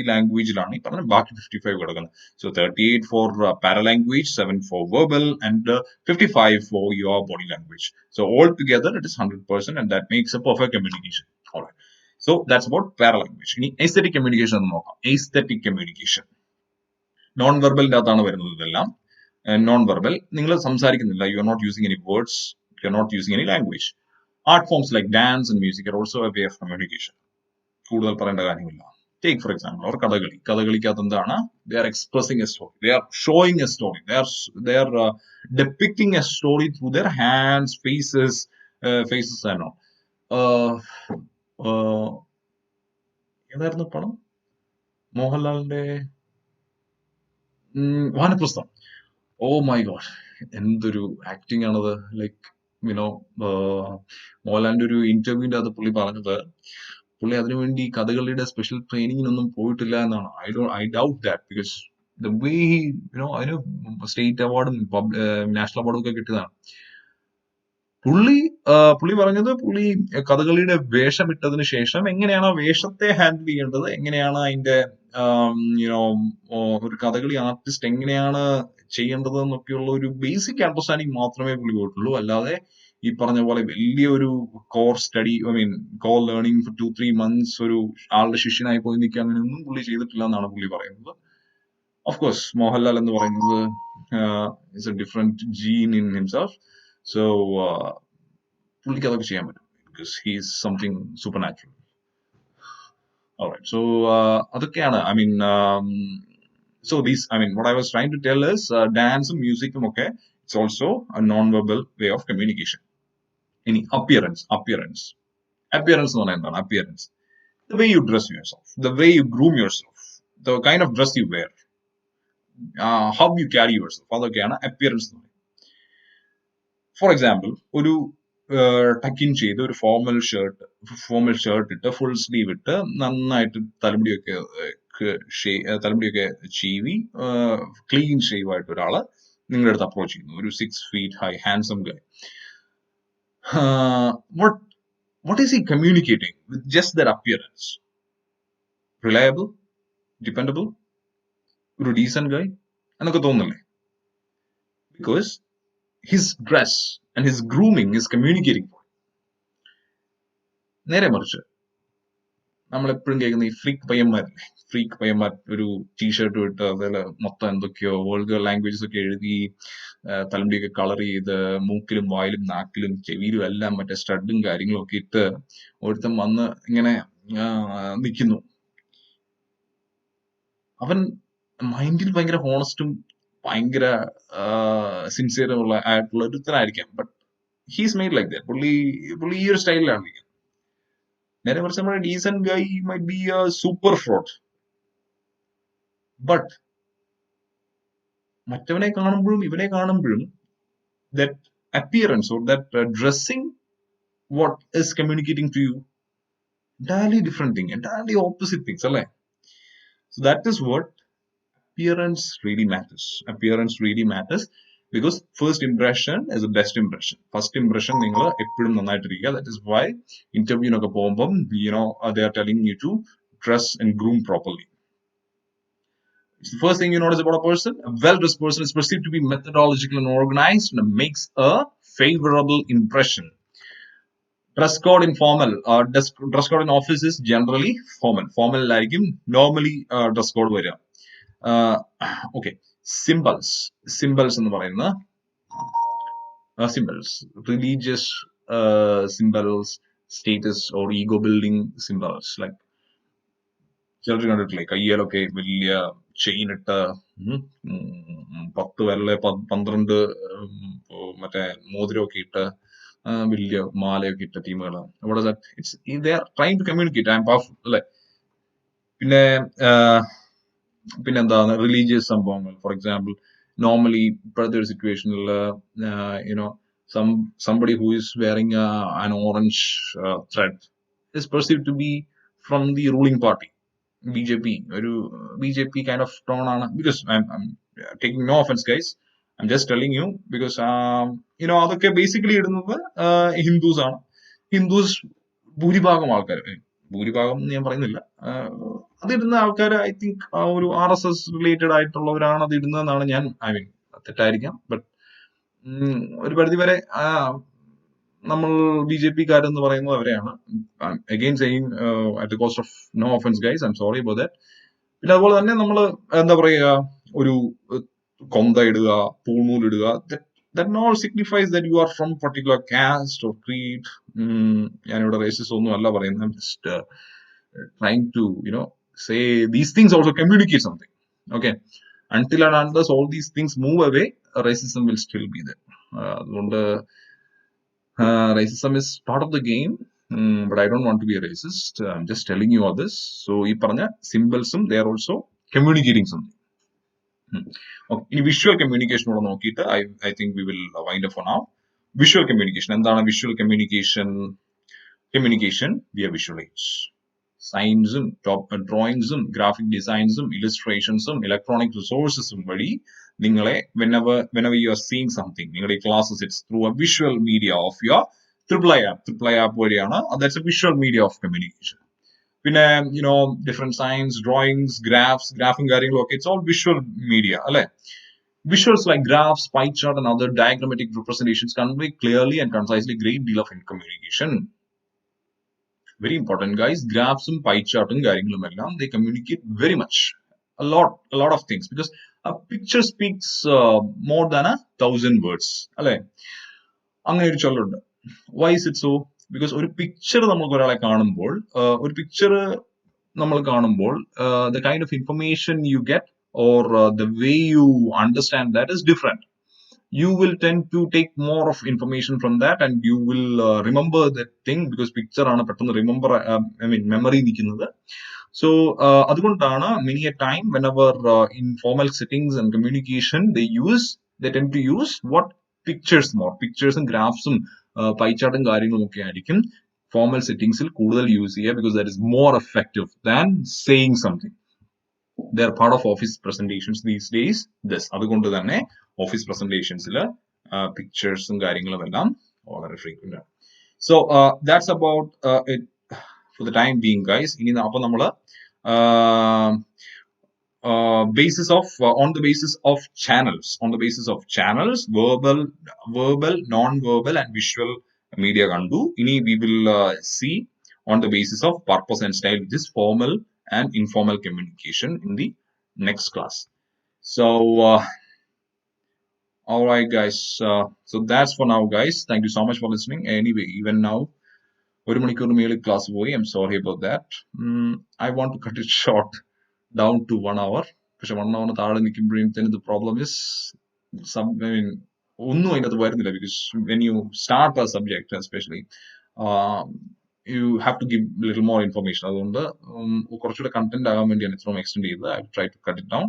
languageലാണ് ഈ പറഞ്ഞ ബാക്കി 55 കിടക്കുന്നത്. So 38 for paralanguage, 7 for verbal, and 55 for your body language. So all together it is 100%, and that makes a perfect communication. All right. So that's about paralanguage. ഇനി aesthetic communication എന്ന് നോക്കാം. Aesthetic communication non-verbal അകത്താണ് വരുന്നത് ഇതെല്ലാം. Non-verbal, നിങ്ങൾ സംസാരിക്കുന്നില്ല, you are not using any words, you are not using any language. Art forms like dance and music are also a way of communication. കൂടുതൽ പറയേണ്ട കാര്യമില്ല. Take for example, or കഥകളിക്കകത്ത് എന്താണ്? They are expressing a story, they are showing a story, they are depicting a story through their hands, faces and all. ഏതായിരുന്നു പടം? മോഹൻലാലിന്റെ വാനപ്രസ്ഥം. Oh my God, എന്തൊരു acting ആണത്. Like മോഹൻലാലിന്റെ ഒരു ഇന്റർവ്യൂവിന്റെ അത് പുള്ളി പറഞ്ഞത്, പുള്ളി അതിനുവേണ്ടി കഥകളിയുടെ സ്പെഷ്യൽ ട്രെയിനിങ്ങിനൊന്നും പോയിട്ടില്ല എന്നാണ്. I doubt that, because the way അതിന് സ്റ്റേറ്റ് അവാർഡും നാഷണൽ അവാർഡും ഒക്കെ കിട്ടിയതാണ്. പുള്ളി പറഞ്ഞത്, പുള്ളി കഥകളിയുടെ വേഷം ഇട്ടതിന് ശേഷം എങ്ങനെയാണ് ആ വേഷത്തെ ഹാൻഡിൽ ചെയ്യേണ്ടത്, എങ്ങനെയാണ് അതിന്റെ ഒരു കഥകളി ആർട്ടിസ്റ്റ് എങ്ങനെയാണ് ചെയ്യേണ്ടത് എന്നൊക്കെയുള്ള ഒരു ബേസിക് അണ്ടർസ്റ്റാൻഡിങ് മാത്രമേ പുള്ളി പോയിട്ടുള്ളൂ. അല്ലാതെ ഈ പറഞ്ഞ പോലെ വലിയൊരു core study, core learning four 2-3 months ഒരു ആളുടെ ശിഷ്യനായി പോയി നിൽക്കുക, അങ്ങനെയൊന്നും പുള്ളി ചെയ്തിട്ടില്ല എന്നാണ് പുള്ളി പറയുന്നത്. ഓഫ് കോഴ്സ് മോഹൻലാൽ എന്ന് പറയുന്നത് is a different gene in himself. So പുള്ളിക്ക് അതൊക്കെ ചെയ്യാൻ പറ്റും, because he is something supernatural. Alright, so അതൊക്കെയാണ്. So these, what I was trying to tell is dance and music, okay, it's also a non-verbal way of communication. Any appearance എന്ന് പറഞ്ഞാൽ എന്താണ്? Appearance, the way you dress yourself, the way you groom yourself, the kind of dress you wear, how you carry yourself, അതൊക്കെയാണ് appearance എന്ന് പറയുന്നത്. For example, ഒരു tuck in ചെയ്ത് ഒരു formal shirt ഇട്ട് ഫുൾ സ്ലീവ് ഇട്ട് നന്നായിട്ട് തലമുടിയൊക്കെ ചീവി ക്ലീൻ ഷേവ് ആയിട്ട് ഒരാള് നിങ്ങളുടെ അടുത്ത് അപ്രോച്ച് ചെയ്യുന്നു, ഒരു 6 feet high handsome guy. What is he communicating with just that appearance? Reliable, dependable, ഒരു decent guy എന്നൊക്കെ തോന്നുന്നില്ലേ? Because his dress and his grooming is communicating. നേരെ മറിച്ച് നമ്മളെപ്പോഴും കേൾക്കുന്ന ഈ ഫ്രീക്ക് പയ്യന്മാർ ഒരു ടീഷർട്ട് ഇട്ട് അതിൽ മൊത്തം എന്തൊക്കെയോ വൾഗർ ലാംഗ്വേജസ് ഒക്കെ എഴുതി, തലമുടിയൊക്കെ കളർ ചെയ്ത്, മൂക്കിലും വായിലും നാക്കിലും ചെവിയിലും എല്ലാം മറ്റേ സ്റ്റഡും കാര്യങ്ങളും ഒക്കെ ഇട്ട് ഒരുത്തം വന്ന് ഇങ്ങനെ നിൽക്കുന്നു. അവൻ മൈൻഡിൽ ഭയങ്കര ഹോണസ്റ്റും ഭയങ്കര സിൻസിയറും ആയിട്ടുള്ള ഒരുത്തനായിരിക്കാം, but he's made like that. പുള്ളി ഈ ഒരു സ്റ്റൈലിലാണ്. നേരെ മറിച്ച് നമ്മുടെ decent guy might be a super fraud, but മറ്റവനെ കാണുമ്പോഴും ഇവനെ കാണുമ്പോഴും that appearance or that dressing, what is communicating to you, entirely different thing, entirely opposite things, അല്ലേ? So that is what appearance really matters. because first impression is the best impression. First impression നിങ്ങൾ എപ്പോഴും നന്നായിട്ടിരിക്കുക. That is why ഇന്റർവ്യൂവിനൊക്കെ പോകുമ്പം they are telling you to dress and groom properly. It's the first thing you notice about a person. A well-dressed person is perceived to be methodological and organized and makes a favorable impression. Dress code in formal. Dress code in office is generally formal. Formal ആയിരിക്കും normally dress code വരിക. Okay. Symbols എന്ന് പറയുന്നത് symbols. Religious symbols, status or ego building symbols. Like ചിലർ കണ്ടിട്ടില്ലേ കയ്യിലൊക്കെ വലിയ chain ഇട്ട് 10 വിരല് 12 മറ്റേ മോതിരമൊക്കെ ഇട്ട് വലിയ മാലയൊക്കെ ഇട്ട ടീമുകൾ. They are trying to communicate. I am powerful അല്ലെ. പിന്നെന്താണ് റിലീജിയസ് സംഭവങ്ങൾ. ഫോർ എക്സാമ്പിൾ നോർമലി ഇപ്പോഴത്തെ ഒരു സിറ്റുവേഷനിൽ somebody who is wearing an orange thread is perceived to be from the ruling party. ഒരു BJP kind of tone ആണ്. Because I'm taking no offense guys, I'm just telling you because അതൊക്കെ basically ഇടുന്നത് Hindus ആണ്. Hindus ഭൂരിഭാഗം ആൾക്കാർ, ഭൂരിഭാഗം ഞാൻ പറയുന്നില്ല, അതിടുന്ന ആൾക്കാർ ഐ തിങ്ക് ഒരു RSS റിലേറ്റഡ് ആയിട്ടുള്ളവരാണ് അത് ഇടുന്നതെന്നാണ് ഞാൻ തെറ്റായിരിക്കാം, ബട്ട് ഒരു പരിധിവരെ നമ്മൾ BJP-കാരെന്ന് പറയുന്നത് അവരെയാണ്. Again saying at the cost of no offence guys, I'm sorry about that. പിന്നെ അതുപോലെ തന്നെ നമ്മൾ എന്താ പറയുക, ഒരു കൊന്ത ഇടുക, പൂണൂലിടുക, that all signifies that you are from particular caste or creed. ഞാനിവിടെ റേസിസ്റ്റ് ഒന്നും അല്ല പറയുന്നത്. I'm just trying to say these things also communicate something. Okay, until and unless all these things move away, racism will still be there. അതുകൊണ്ട് racism is part of the game, but I don't want to be a racist. I'm just telling you all this. So ഈ പറഞ്ഞ symbols they are also communicating something. Okay, ഇനി visual communication കൂടെ നോക്കിയിട്ട് I think we will wind up for now. Visual communication എന്താണ്? Visual communication via visual aids. സയൻസും ഡ്രോയിങ്സും graphic ഡിസൈൻസും ഇലസ്ട്രേഷൻസും electronic റിസോഴ്സസും വഴി നിങ്ങളെ whenever you are seeing something, നിങ്ങളുടെ classes it's through a visual media of your AAA app വഴിയാണ്. That's a visual media of communication. പിന്നെ different science, drawings, graphing കാര്യങ്ങളും ഒക്കെ it's all visual media അല്ലെ. Visuals like graphs, pie chart and other diagrammatic representations convey clearly and concisely great deal of communication. Very important guys, graphs and pie chart and കാര്യങ്ങളും എല്ലാം they communicate very much, a lot of things, because a picture speaks more than 1,000 words അല്ലെ. അങ്ങനെ ഒരു ചൊല്ലുണ്ട്. Why is it so? Because ഒരു picture നമുക്ക് ഒരാളെ കാണുമ്പോൾ, the kind of information you get or the way you understand that is different. You will tend to take more of information from that and you will remember that thing because picture ആണ് പെട്ടെന്ന് remember memory നിൽക്കുന്നത്. So അതുകൊണ്ടാണ് many a time whenever in formal settings and communication they tend to use what pictures more. Pictures and graphs pie chart and കാര്യങ്ങളും ഒക്കെ ആയിരിക്കും formal settings ൽ കൂടുതൽ use ചെയ്യുക, because that is more effective than saying something. They are part of office presentations these days. അതുകൊണ്ട് തന്നെ office പ്രസന്റേഷൻസിൽ പിക്ചേഴ്സും കാര്യങ്ങളും എല്ലാം വളരെ ഫ്രീക്വന്റ് ആണ്. So that's about it for the time being guys. ഇനി അപ്പൊ നമ്മള് on the basis of channels, verbal, non-verbal and visual media kandu. Ini we will see on the basis of purpose and style, which is formal and informal communication in the next class. So all right guys, so that's for now guys. Thank you so much for listening. Anyway, even now ഒരു മണിക്കൂർ മേളിൽ class പോയി. I'm sorry about that. I want to cut it short down to 1 hour. പക്ഷെ 1 hour താഴെ നിൽക്കുമ്പോഴത്തേന് the problem is ഒന്നും അതിനകത്ത് വരുന്നില്ല, because when you start a subject especially you have to give a little more information. അതുകൊണ്ട് കുറച്ചുകൂടെ content ആകാൻ വേണ്ടിയാണ് ഇത്രയും എക്സ്റ്റെൻഡ് ചെയ്തത്. I try to cut it down.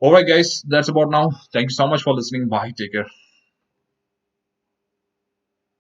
Alright guys, that's about now. Thank you so much for listening. Bye, take care.